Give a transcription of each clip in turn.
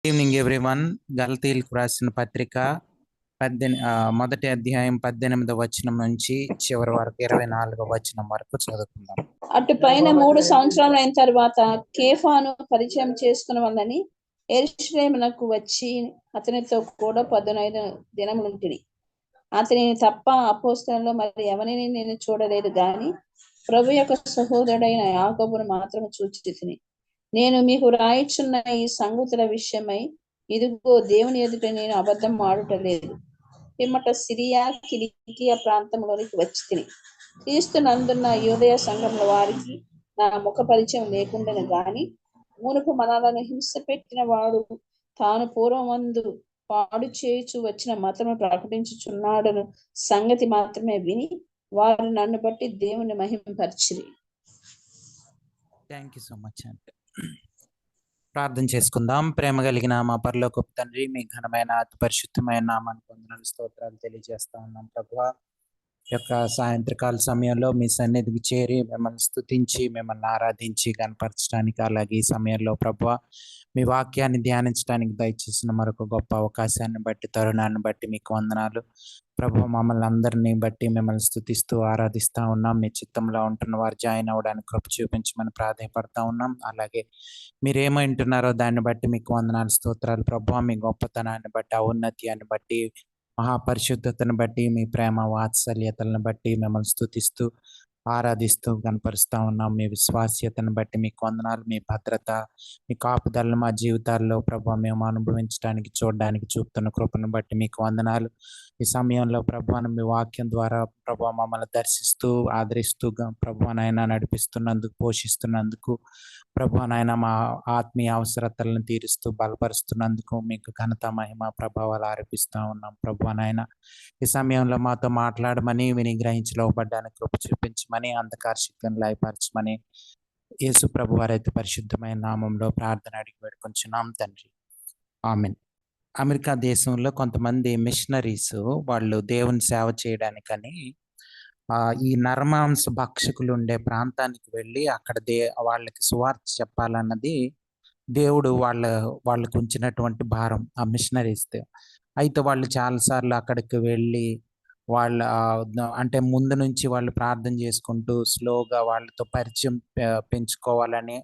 Evening everyone. గలతీలకు రాసిన పత్రిక మొదటి అధ్యాయం 18వ వచనం నుంచి చివరి వరకు 24వ వచనం వరకు చదువుకుందాం. అటు పైన 3 సంవత్సరాలు అయిన తర్వాత కేఫాను పరిచయం చేసుకున్న వాళ్ళని యెరూషలేమునకు వచ్చి అతనితో కూడా 15 దినములుంటిని. అతనిని తప్ప అపోస్తలులలో మరి ఎవరిని నేను చూడలేదు గాని ప్రభు యొక్క సహోదరుడైన యాకోబును మాత్రం చూచితిని. నేను మీకు రాయిచున్న ఈ సంగతుల విషయమై ఇదిగో దేవుని ఎదుట నేను అబద్ధం ఆడుటలేదు. పిమ్మట సిరియా కిలికియా ప్రాంతంలోనికి వచ్చి తిని క్రీస్తునందున్న యూదయ సంఘముల వారికి నా ముఖ పరిచయం లేకుండాను గాని మునుపు మనలను హింస పెట్టిన వాడు తాను పూర్వమందు పాడు చేయుచు వచ్చిన మతము ప్రకటించుచున్నాడను సంగతి మాత్రమే విని వారు నన్ను బట్టి దేవుని మహిమపరిచిరి. థ్యాంక్ యూ సో మచ్ అంటే ప్రార్థన చేసుకుందాం. ప్రేమ కలిగిన మా పరలోకపు తండ్రి, మీ ఘనమైన అతి పరిశుద్ధమైన నామానికి వందనాలు స్తోత్రాలు తెలియజేస్తా ఉన్నాం ప్రభువా. యొక్క సాయంత్రకాల సమయంలో మీ సన్నిధికి చేరి మిమ్మల్ని స్తుతించి మిమ్మల్ని ఆరాధించి కనపరచడానికి, అలాగే ఈ సమయంలో ప్రభువా మీ వాక్యాన్ని ధ్యానించడానికి దయచేసిన మరొక గొప్ప అవకాశాన్ని బట్టి, తరుణాన్ని బట్టి మీకు వందనాలు ప్రభు. మమ్మల్ని అందరినీ బట్టి మిమ్మల్ని స్తుతిస్తూ ఆరాధిస్తూ ఉన్నాం. మీ చిత్తంలో ఉంటున్న వారు జాయిన్ అవ్వడానికి కృప చూపించమని ప్రాధాయపడతా ఉన్నాం. అలాగే మీరేమంటున్నారో దాన్ని బట్టి మీకు వందనాలు స్తోత్రాలు ప్రభు. మీ గొప్పతనాన్ని బట్టి, ఔన్నత్యాన్ని బట్టి, మహాపరిశుద్ధతను బట్టి, మీ ప్రేమ వాత్సల్యతలను బట్టి మిమ్మల్ని స్తుతిస్తూ ఆరాధిస్తూ కనపరుస్తూ ఉన్నాం. మీ విశ్వాస్యతను బట్టి మీకు వందనాలు. మీ భద్రత, మీ కాపుదలను మా జీవితాల్లో ప్రభు మేము అనుభవించడానికి, చూడడానికి చూపుతున్న కృపను బట్టి మీకు వందనాలు. ఈ సమయంలో ప్రభు మీ వాక్యం ద్వారా ప్రభు మమ్మల్ని దర్శిస్తూ ఆదరిస్తూ ప్రభు నాయన నడిపిస్తున్నందుకు, పోషిస్తున్నందుకు ప్రభు నాయన మా ఆత్మీయ అవసరతలను తీరుస్తూ బలపరుస్తున్నందుకు మీకు ఘనత, మహిమ, ప్రభావాలు ఆరోపిస్తూ ఉన్నాం ప్రభు నాయన. ఈ సమయంలో మాతో మాట్లాడమని, విని గ్రహించి లోబడ్డానికి కృప చూపించమని, అంధకార శక్తిని లయపరచమని యేసు ప్రభు వారైతే పరిశుద్ధమైన నామంలో ప్రార్థన అడిగి పెట్టుకుంటున్నాం తండ్రి, ఆమెన్. అమెరికా దేశంలో కొంతమంది మిషనరీస్ వాళ్ళు దేవుని సేవ చేయడానికని ఈ నరమాంస భక్షకులు ఉండే ప్రాంతానికి వెళ్ళి అక్కడ వాళ్ళకి సువార్త చెప్పాలన్నది దేవుడు వాళ్ళకు ఉంచినటువంటి భారం ఆ మిషనరీస్. అయితే వాళ్ళు చాలాసార్లు అక్కడికి వెళ్ళి వాళ్ళ అంటే ముందు నుంచి వాళ్ళు ప్రార్థన చేసుకుంటూ స్లోగా వాళ్ళతో పరిచయం పెంచుకోవాలని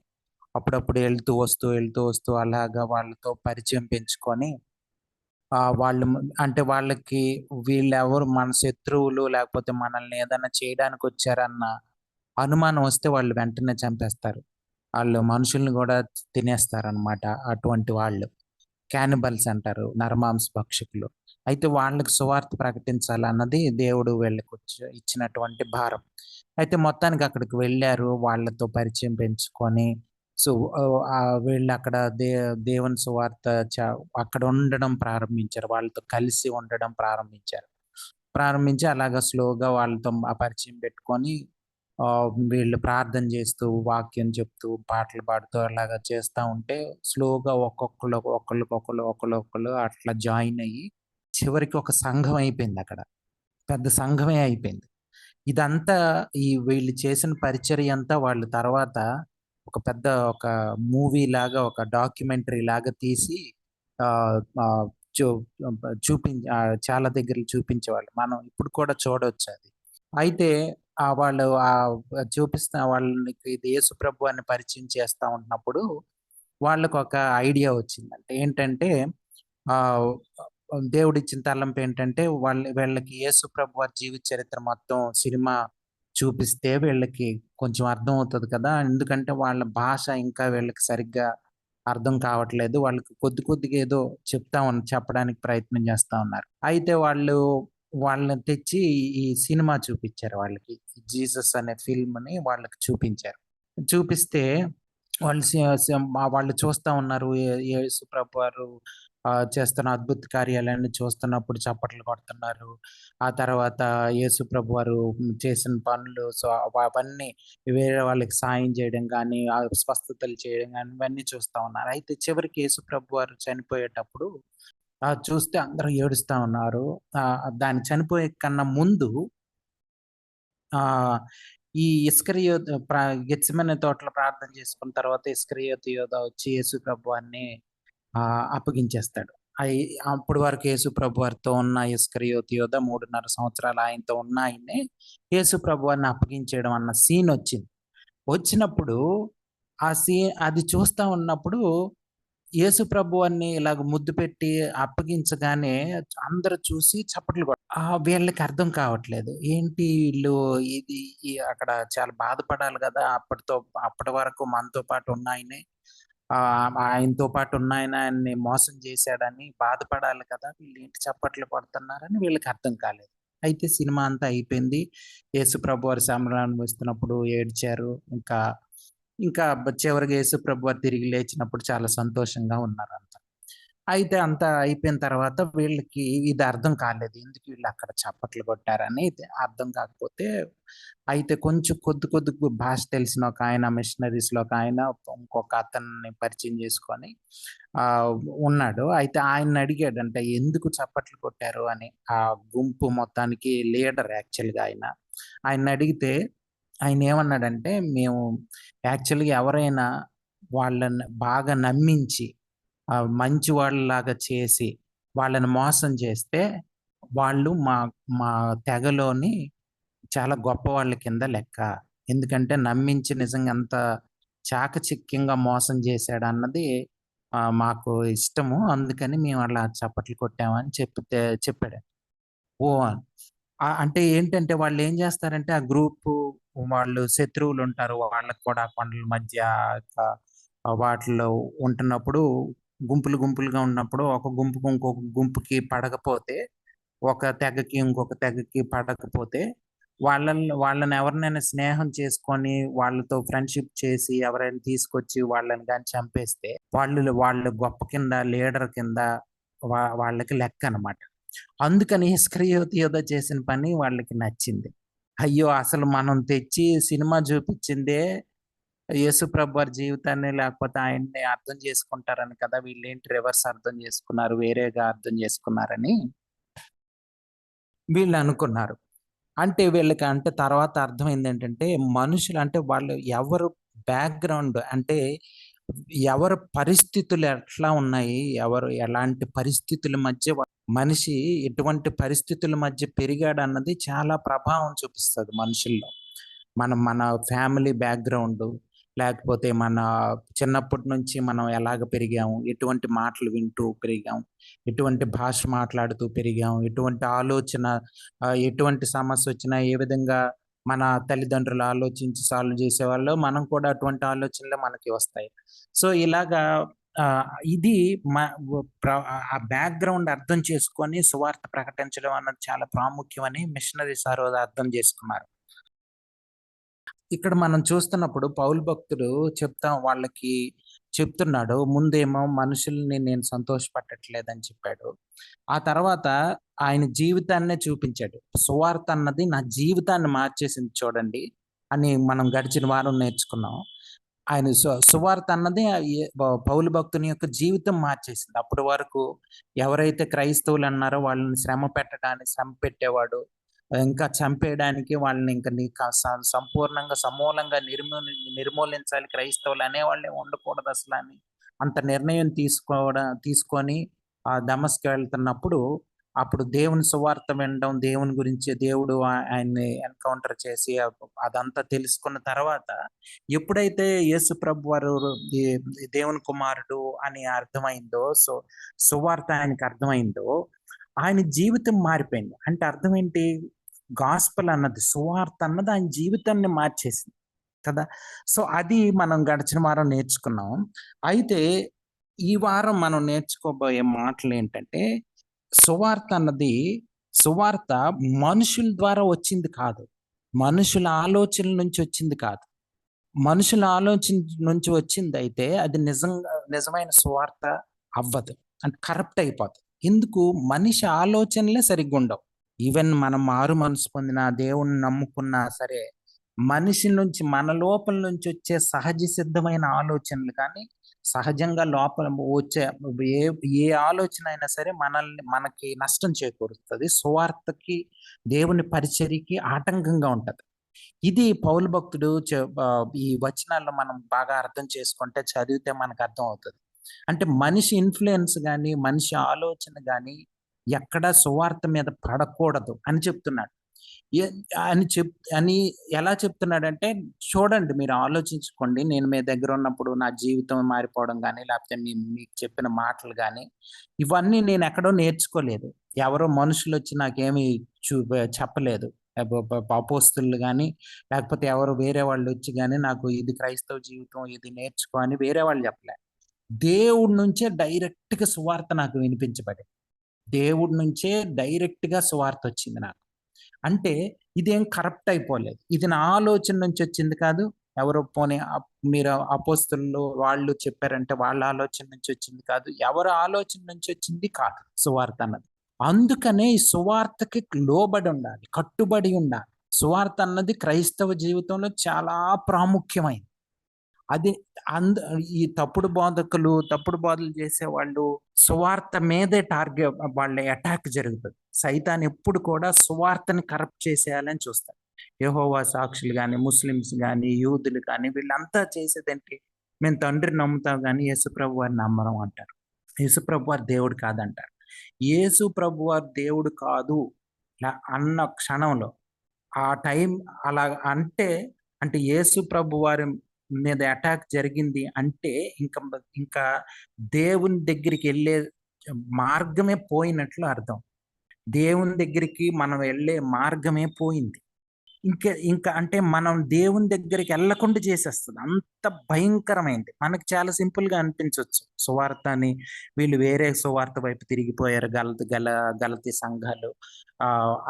అప్పుడప్పుడు వెళ్తూ వస్తూ అలాగా వాళ్ళతో పరిచయం పెంచుకొని వాళ్ళు అంటే వాళ్ళకి వీళ్ళెవరు మన శత్రువులు, లేకపోతే మనల్ని ఏదైనా చేయడానికి వచ్చారన్న అనుమానం వస్తే వాళ్ళు వెంటనే చంపేస్తారు. వాళ్ళు మనుషుల్ని కూడా తినేస్తారనమాట. అటువంటి వాళ్ళు క్యానిబల్స్ అంటారు, నరమాంస భక్షకులు. అయితే వాళ్ళకి సువార్త ప్రకటించాలన్నది దేవుడు వీళ్ళకి ఇచ్చినటువంటి భారం. అయితే మొత్తానికి అక్కడికి వెళ్ళారు, వాళ్ళతో పరిచయం పెంచుకొని సో వీళ్ళు అక్కడ దేవుని సువార్త అక్కడ ఉండడం ప్రారంభించారు, వాళ్ళతో కలిసి ఉండడం ప్రారంభించి అలాగా స్లోగా వాళ్ళతో పరిచయం పెట్టుకొని వీళ్ళు ప్రార్థన చేస్తూ, వాక్యం చెప్తూ, పాటలు పాడుతూ అలాగా చేస్తూ ఉంటే స్లోగా ఒకళ్ళు అట్లా జాయిన్ అయ్యి చివరికి ఒక సంఘం అయిపోయింది. అక్కడ పెద్ద సంఘమే అయిపోయింది. ఇదంతా వీళ్ళు చేసిన పరిచర్య అంతా వాళ్ళు తర్వాత ఒక పెద్ద ఒక మూవీ లాగా, ఒక డాక్యుమెంటరీ లాగా తీసి చాలా దగ్గర చూపించేవాళ్ళు. మనం ఇప్పుడు కూడా చూడవచ్చు అది. అయితే వాళ్ళు చూపిస్తున్న వాళ్ళకి ఇది యేసు ప్రభు అని పరిచయం చేస్తూ ఉంటున్నప్పుడు వాళ్ళకు ఒక ఐడియా వచ్చిందంటే ఏంటంటే దేవుడిచ్చిన తలంపు ఏంటంటే వీళ్ళకి యేసు ప్రభు వారి జీవిత చరిత్ర మొత్తం సినిమా చూపిస్తే వీళ్ళకి కొంచెం అర్థం అవుతుంది కదా. ఎందుకంటే వాళ్ళ భాష ఇంకా వీళ్ళకి సరిగ్గా అర్థం కావట్లేదు. వాళ్ళకి కొద్దిగా ఏదో చెప్పడానికి ప్రయత్నం చేస్తూ ఉన్నారు. అయితే వాళ్ళని తెచ్చి ఈ సినిమా చూపించారు వాళ్ళకి. జీసస్ అనే ఫిల్మ్ని వాళ్ళకి చూపిస్తే వాళ్ళు చూస్తూ ఉన్నారు. యేసు ప్రభు వారు చేస్తున్న అద్భుత కార్యాలన్నీ చూస్తున్నప్పుడు చప్పట్లు కొడుతున్నారు. ఆ తర్వాత యేసు ప్రభు వారు చేసిన పనులు, సో అవన్నీ వేరే వాళ్ళకి సాయం చేయడం కానీ, స్వస్థతలు చేయడం కానీ ఇవన్నీ చూస్తూ ఉన్నారు. అయితే చివరికి యేసు ప్రభు వారు చనిపోయేటప్పుడు చూస్తే అందరూ ఏడుస్తూ ఉన్నారు. దాని చనిపోయే కన్నా ముందు ఈ ఇస్కరియోతు గెత్సెమనే తోటలో ప్రార్థన చేసుకున్న తర్వాత ఇస్కరియోతు యోధ వచ్చి యేసు ప్రభువాన్ని అప్పగించేస్తాడు. అయి అప్పటి వరకు యేసు ప్రభువారితో ఉన్న ఇస్కరియోతు యూదా 3.5 సంవత్సరాలు ఆయనతో ఉన్న ఆయన్నే యేసు ప్రభువారిని అప్పగించేయడం అన్న సీనొచ్చింది. వచ్చినప్పుడు అది చూస్తా ఉన్నప్పుడు యేసు ప్రభువారిని ఇలాగ ముద్దు పెట్టి అప్పగించగానే అందరూ చూసి చప్పట్లు వీళ్ళకి అర్థం కావట్లేదు. ఏంటి ఈళ్ళు అక్కడ చాలా బాధపడాలి గదా! అప్పటి వరకు మనతో పాటు ఉన్నాయనే ఆయనతో పాటు ఉన్నాయన ఆయన్ని మోసం చేశాడని బాధపడాలి కదా! వీళ్ళేంటి చప్పట్లు కొడుతున్నారని వీళ్ళకి అర్థం కాలేదు. అయితే సినిమా అంతా అయిపోయింది. యేసు ప్రభువారు శ్రమలు అనుభవిస్తున్నప్పుడు ఏడ్చారు. ఇంకా చివరికి యేసు ప్రభువారు తిరిగి లేచినప్పుడు చాలా సంతోషంగా ఉన్నారంతా. అయితే అంతా అయిపోయిన తర్వాత వీళ్ళకి ఇది అర్థం కాలేదు. ఎందుకు వీళ్ళు అక్కడ చప్పట్లు కొట్టారని అర్థం కాకపోతే అయితే కొంచెం కొద్ది భాష తెలిసిన ఒకాయన మిషనరీస్‌లో ఒకాయన ఇంకొక అతన్ని పరిచయం చేసుకొని ఉన్నాడు. అయితే ఆయన్ని అడిగాడంట ఎందుకు చప్పట్లు కొట్టారు అని. ఆ గుంపు మొత్తానికి లీడర్ యాక్చువల్‌గా ఆయన. ఆయన్నడిగితే ఆయనేమన్నాడంటే, మేము యాక్చువల్‌గా ఎవరైనా వాళ్ళని బాగా నమ్మించి మంచి వాళ్ళలాగా చేసి వాళ్ళని మోసం చేస్తే వాళ్ళు మా తెగలోని చాలా గొప్పవాళ్ళ కింద లెక్క. ఎందుకంటే నమ్మించి నిజంగా ఎంత చాకచక్యంగా మోసం చేశాడన్నది మాకు ఇష్టము. అందుకని మేము అలా చప్పట్లు కొట్టామని చెప్పాడు. ఓహ్! అంటే ఏంటంటే వాళ్ళేం జేస్తారంటే ఆ గ్రూపు వాళ్ళు శత్రువులుంటారు. వాళ్ళకి కూడా కొండల మధ్య వాటిలో ఉంటున్నప్పుడు గుంపులుగా ఉన్నప్పుడు ఒక గుంపుకి ఇంకొక గుంపుకి పడకపోతే, ఒక తెగకి ఇంకొక తెగకి పడకపోతే వాళ్ళని ఎవరినైనా స్నేహం చేసుకొని వాళ్ళతో ఫ్రెండ్‌షిప్ చేసి ఎవరైనా తీసుకొచ్చి వాళ్ళని గాని చంపేస్తే వాళ్ళు గొప్ప కింద లీడర్ కింద వాళ్ళకి లెక్కనమాట. అందుకని ఇస్కరియోతు యూదా చేసిన పని వాళ్ళకి నచ్చింది. అయ్యో! అసలు మనం తెచ్చి సినిమా చూపించిందే యేసు ప్రభువారి జీవితాన్ని లేకపోతే ఆయన్ని అర్థం చేసుకుంటారని కదా! వీళ్ళేంటి రివర్స్ అర్థం చేసుకున్నారు. వేరేగా అర్థం చేసుకున్నారని వీళ్ళనుకున్నారు. అంటే వీళ్ళకి తర్వాత అర్థమైందేంటంటే మనుషులు అంటే వాళ్ళు ఎవరు బ్యాక్‌గ్రౌండ్ అంటే ఎవరి పరిస్థితులు ఎట్లా ఉన్నాయి? ఎలాంటి పరిస్థితుల మధ్య మనిషి ఎటువంటి పరిస్థితుల మధ్య పెరిగాడన్నది చాలా ప్రభావం చూపిస్తది మనుషుల్లో. మన ఫ్యామిలీ బ్యాక్‌గ్రౌండు, లేకపోతే మన చిన్నప్పటి నుంచి మనం ఎలాగ పెరిగాము, ఎటువంటి మాటలు వింటూ పెరిగాం, ఎటువంటి భాష మాట్లాడుతూ పెరిగాం, ఎటువంటి ఆలోచన ఎటువంటి సమస్యొచ్చినా ఏ విధంగా మన తల్లిదండ్రులు ఆలోచించి సాల్వ్ చేసేవాళ్ళో మనం కూడా అటువంటి ఆలోచనలే మనకి వస్తాయి. సో, ఇలాగా ఇది మ వ ప్ర ఆ బ్యాక్‌గ్రౌండ్ అర్థం చేసుకొని సువార్త ప్రకటించడం అన్నది చాలా ప్రాముఖ్యమని మిషనరీస్ ఆ రోజు అర్థం చేసుకున్నారు. ఇక్కడ మనం చూస్తున్నప్పుడు పౌలు భక్తుడు వాళ్ళకి చెప్తున్నాడు. ముందేమో మనుషుల్ని నేను సంతోషపెట్టట్లేదని చెప్పాడు. ఆ తర్వాత ఆయన జీవితాన్నే చూపించాడు. సువార్త అన్నది నా జీవితాన్ని మార్చేసింది చూడండి అని మనం గడిచిన వారం నేర్చుకున్నాం. ఆయన సువార్త అన్నది పౌలు భక్తుని యొక్క జీవితం మార్చేసింది. అప్పటి వరకు ఎవరైతే క్రైస్తవులు అన్నారో వాళ్ళని శ్రమ పెట్టేవాడు. ఇంకా చంపేయడానికి వాళ్ళని ఇంక సంపూర్ణంగా సమూలంగా నిర్మూలించాలి క్రైస్తవులు అనేవాళ్ళే ఉండకూడదసలని. అంత నిర్ణయం తీసుకొని దమస్కు వెళ్తున్నప్పుడు అప్పుడు దేవుని సువార్త వినడం, దేవుని గురించి దేవుడు ఆయన్ని ఎన్‌కౌంటర్ చేసి అదంతా తెలుసుకున్న తర్వాత ఎప్పుడైతే యేసు ప్రభువారు ఈ దేవుని కుమారుడు అని అర్థమైందో, సువార్త ఆయనకి అర్థమైందో, ఆయన జీవితం మారిపోయింది. అంటే అర్థం ఏంటి? గాస్పెల్ అన్నది, సువార్త అన్నది ఆయన జీవితాన్ని మార్చేసింది కదా! సో, అది మనం గడిచిన వారం నేర్చుకున్నాం. అయితే ఈ వారం మనం నేర్చుకోబోయే మాటలేంటంటే, సువార్త మనుషుల ద్వారా వచ్చింది కాదు. మనుషుల ఆలోచనల నుంచి వచ్చింది కాదు. మనుషుల ఆలోచన నుంచి వచ్చిందయితే అది నిజమైన సువార్త అవ్వదు. అంటే కరప్ట్ అయిపోతది. ఎందుకు? మనిషి ఆలోచనలే సరిగ్గుండవు. ఈవెన్ మనం మారు మనసు పొందిన దేవుణ్ణి నమ్ముకున్నా సరే, మనిషి నుంచి మన లోపల నుంచి వచ్చే సహజ సిద్ధమైన ఆలోచనలు కానీ, సహజంగా లోపల వచ్చే ఏ ఏ ఆలోచన అయినా సరే మనకి నష్టం చేకూరుస్తది. సువార్తకి, దేవుని పరిచర్యకి ఆటంకంగా ఉంటది. ఇది పౌలు భక్తుడు ఈ వచనాల్లో మనం బాగా అర్థం చేసుకుంటే చదివితే మనకు అర్థమవుతది. అంటే మనిషి ఇన్ఫ్లుయెన్స్ కానీ, మనిషి ఆలోచన కానీ ఎక్కడా సువార్త మీద పడకూడదు అని చెప్తున్నాడు. ఎ అని ఎలా చెప్తున్నాడంటే, చూడండి మీరు ఆలోచించుకోండి. నేను మీ దగ్గర ఉన్నప్పుడు నా జీవితం మారిపోవడం గానీ, లేకపోతే మీకు చెప్పిన మాటలు గానీ, ఇవన్నీ నేనెక్కడో నేర్చుకోలేదు. ఎవరో మనుషులొచ్చి నాకేమి చెప్పలేదు. అపోస్తలులు గానీ, లేకపోతే ఎవరో వేరే వాళ్ళొచ్చి గానీ, నాకు ఇది క్రైస్తవ జీవితం, ఇది నేర్చుకో అని వేరే వాళ్ళు చెప్పలే. దేవుడి నుంచే డైరెక్ట్‌గా సువార్త నాకు వినిపించబడింది. దేవుడి నుంచే డైరెక్ట్‌గా సువార్తొచ్చింది నాకు. అంటే ఇదేం కరప్ట్ అయిపోలేదు. ఇది నా ఆలోచన నుంచి వచ్చింది కాదు. ఎవరో పోనీ మీరు అపోస్తలులు వాళ్ళు చెప్పారంటే వాళ్ళ ఆలోచన నుంచి వచ్చింది కాదు. ఎవరి ఆలోచన నుంచి వచ్చింది కాదు సువార్త అన్నది. అందుకనే ఈ సువార్తకి లోబడి ఉండాలి. కట్టుబడి ఉండాలి. సువార్త అన్నది క్రైస్తవ జీవితంలో చాలా ప్రాముఖ్యమైనది. అది ఈ తప్పుడు బోధలు చేసేవాళ్ళు సువార్త మీదే వాళ్ళ అటాక్ జరుగుతది. సైతాన్ ఎప్పుడు కూడా సువార్తని కరప్ట్ చేసేయాలని చూస్తాడు. యెహోవా సాక్షులు గాని, ముస్లిమ్స్ గాని, యూదులు గాని వీళ్ళంతా చేసేదేంటి? మేము తండ్రిని నమ్ముతాం గాని యేసుప్రభు వారిని నమ్మరం అంటారు. యేసుప్రభు వారు దేవుడు కాదంటారు. యేసుప్రభు వారు దేవుడు కాదు అన్న క్షణంలో ఆ టైం అలా అంటే యేసు ప్రభు వారి మీద అటాక్ జరిగింది అంటే ఇంకా దేవుని దగ్గరికి వెళ్ళే మార్గమే పోయినట్లు అర్థం. దేవుని దగ్గరికి మనం వెళ్ళే మార్గమే పోయింది. ఇంకా అంటే మనం దేవుని దగ్గరికి వెళ్ళకుండా చేసేస్తుంది. అంత భయంకరమైంది. మనకి చాలా సింపుల్‌గా అనిపించొచ్చు. సువార్త అని వీళ్ళు వేరే సువార్త వైపు తిరిగిపోయారు. గలతీ సంఘాలు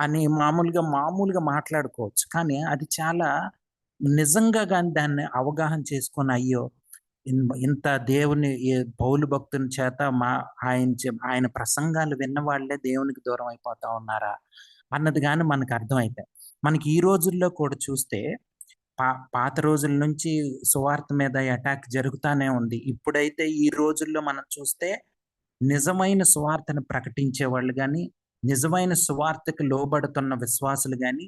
అని మామూలుగా మాట్లాడుకోవచ్చు. కానీ అది చాలా నిజంగా గాని దాన్ని అవగాహన చేసుకొని అయ్యో! ఇంత దేవుని పౌలు భక్తుని చేత ఆయన ప్రసంగాలు విన్న వాళ్ళే దేవునికి దూరం అయిపోతా ఉన్నారా? అన్నది గాని మనకు అర్థమైతే. మనకి ఈ రోజుల్లో కూడా చూస్తే పాత రోజుల నుంచి సువార్త మీద అటాక్ జరుగుతానే ఉంది. ఇప్పుడైతే ఈ రోజుల్లో మనం చూస్తే నిజమైన సువార్తను ప్రకటించే వాళ్ళు గాని, నిజమైన సువార్తకు లోబడుతున్న విశ్వాసులు గాని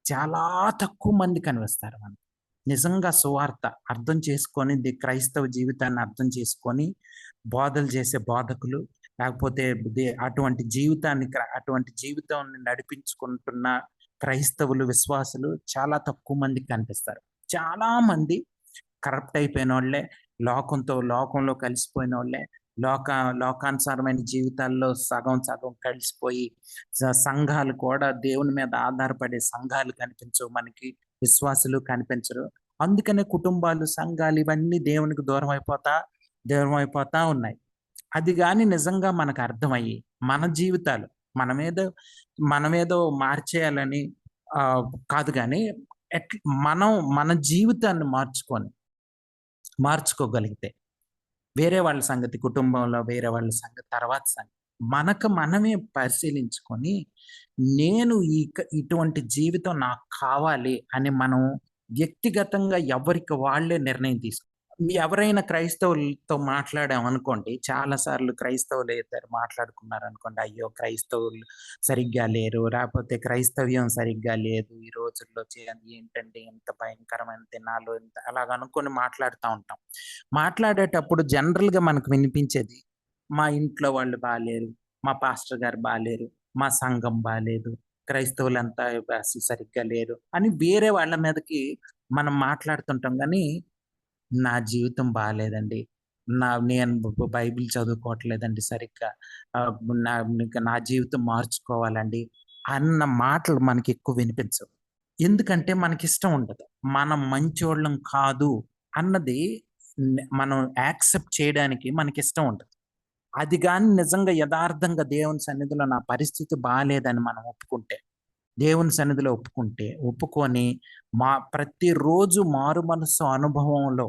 చాలా తక్కువ మంది కనిపిస్తారు మనకి. నిజంగా సువార్త అర్థం చేసుకొని క్రైస్తవ జీవితాన్ని అర్థం చేసుకొని బోధలు చేసే బోధకులు లేకపోతే అటువంటి జీవితాన్ని నడిపించుకుంటున్న క్రైస్తవులు విశ్వాసులు చాలా తక్కువ మందికి కనిపిస్తారు. చాలా మంది కరప్ట్ అయిపోయిన వాళ్ళే, లోకంలో కలిసిపోయిన వాళ్ళే, లోకానుసారమైన జీవితాల్లో సగం కలిసిపోయి సంఘాలు కూడా దేవుని మీద ఆధారపడే సంఘాలు కనిపించవు మనకి, విశ్వాసులు కనిపించరు. అందుకనే కుటుంబాలు, సంఘాలు ఇవన్నీ దేవునికి దూరం అయిపోతా ఉన్నాయి. అది గాని నిజంగా మనకు అర్థమయ్యి మన జీవితాలు మనమేదో మార్చేయాలని కాదు గాని మనం మన జీవితాన్ని మార్చుకోగలిగితే వేరే వాళ్ళ సంగతి, కుటుంబంలో వేరే వాళ్ళ సంగతి తర్వాత సంగతి. మనమే పరిశీలించుకొని నేను ఇటువంటి జీవితం నాకు కావాలి అని మనం వ్యక్తిగతంగా ఎవరికి వాళ్ళే నిర్ణయం తీసుకోవాలి. ఎవరైనా క్రైస్తవులతో మాట్లాడామనుకోండి, చాలా సార్లు క్రైస్తవులు ఇద్దరు మాట్లాడుకున్నారనుకోండి, అయ్యో క్రైస్తవులు సరిగ్గా లేరు, లేకపోతే క్రైస్తవ్యం సరిగ్గా లేదు ఈ రోజుల్లో, ఏంటంటే ఇంత భయంకరమైన దినాలు అలాగ అనుకొని మాట్లాడుతూ ఉంటాం. మాట్లాడేటప్పుడు జనరల్‌గా మనకు వినిపించేది, మా ఇంట్లో వాళ్ళు బాలేరు, మా పాస్టర్ గారు బాలేరు, మా సంఘం బాలేదు, క్రైస్తవులంతా అసలు సరిగ్గా లేరు అని వేరే వాళ్ళ మీదకి మనం మాట్లాడుతుంటాం గానీ, నా జీవితం బాలేదండి. నేను బైబిల్ చదువుకోవట్లేదండి సరిగ్గా. నా జీవితం మార్చుకోవాలండి అన్న మాటలు మనకెక్కువ వినిపించవు. ఎందుకంటే మనకిష్టం ఉండదు. మనం మంచోళ్ళం కాదు అన్నది మనం యాక్సెప్ట్ చేయడానికి మనకిష్టం ఉండదు. అది గాని నిజంగా యథార్థంగా దేవుని సన్నిధిలో నా పరిస్థితి బాలేదని మనం దేవుని సన్నిధిలో ఒప్పుకొని ప్రతిరోజు మారు మనస్సు అనుభవంలో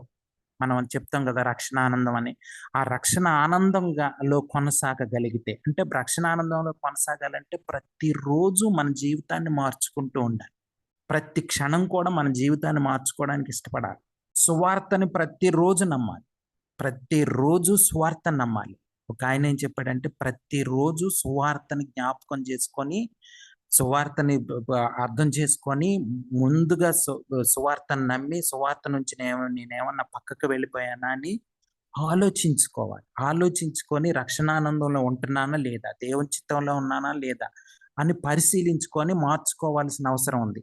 మనం చెప్తాం కదా రక్షణ ఆనందం అని. ఆ రక్షణ ఆనందంలో కొనసాగగలిగితే, అంటే రక్షణ ఆనందంలో కొనసాగాలంటే ప్రతిరోజు మన జీవితాన్ని మార్చుకుంటూ ఉండాలి. ప్రతి క్షణం కూడా మన జీవితాన్ని మార్చుకోవడానికి ఇష్టపడాలి. సువార్తని ప్రతిరోజు నమ్మాలి. ప్రతిరోజు సువార్తని నమ్మాలి. ఒక ఆయన ఏం చెప్పాడంటే, ప్రతిరోజు సువార్తని జ్ఞాపకం చేసుకొని, సువార్తని అర్థం చేసుకొని, ముందుగా సువార్తను నమ్మి, సువార్త నుంచి నేనేమన్నా పక్కకు వెళ్ళిపోయానా అని ఆలోచించుకొని రక్షణానందంలో ఉంటున్నానా లేదా? దేవుని చిత్తంలో ఉన్నానా లేదా? అని పరిశీలించుకొని మార్చుకోవాల్సిన అవసరం ఉంది.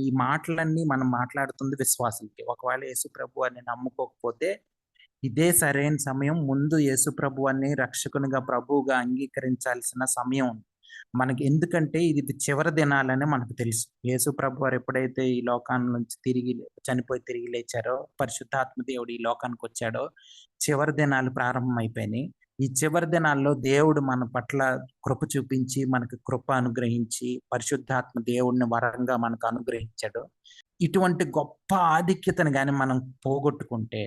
ఈ మాటలన్నీ మనం మాట్లాడుతుంది విశ్వాసులకి. ఒకవేళ యేసు ప్రభువాన్ని నమ్ముకోకపోతే ఇదే సరైన సమయం. ముందు యేసు ప్రభువాన్ని రక్షకునిగా, ప్రభువుగా అంగీకరించాల్సిన సమయం ఉంది. మనకి ఎందుకంటే ఇది చివరి దినాలని మనకు తెలుసు. యేసు ప్రభువారు ఎప్పుడైతే ఈ లోకాన్ని నుంచి చనిపోయి తిరిగి లేచారో, పరిశుద్ధాత్మ దేవుడు ఈ లోకానికొచ్చాడో, చివరి దినాలు ప్రారంభమైపోయినాయి. ఈ చివరి దినాల్లో దేవుడు మన పట్ల కృప చూపించి, మనకు కృప అనుగ్రహించి, పరిశుద్ధాత్మ దేవుడిని వరంగా మనకు అనుగ్రహించాడు. ఇటువంటి గొప్ప ఆధిక్యతను గాని మనం పోగొట్టుకుంటే,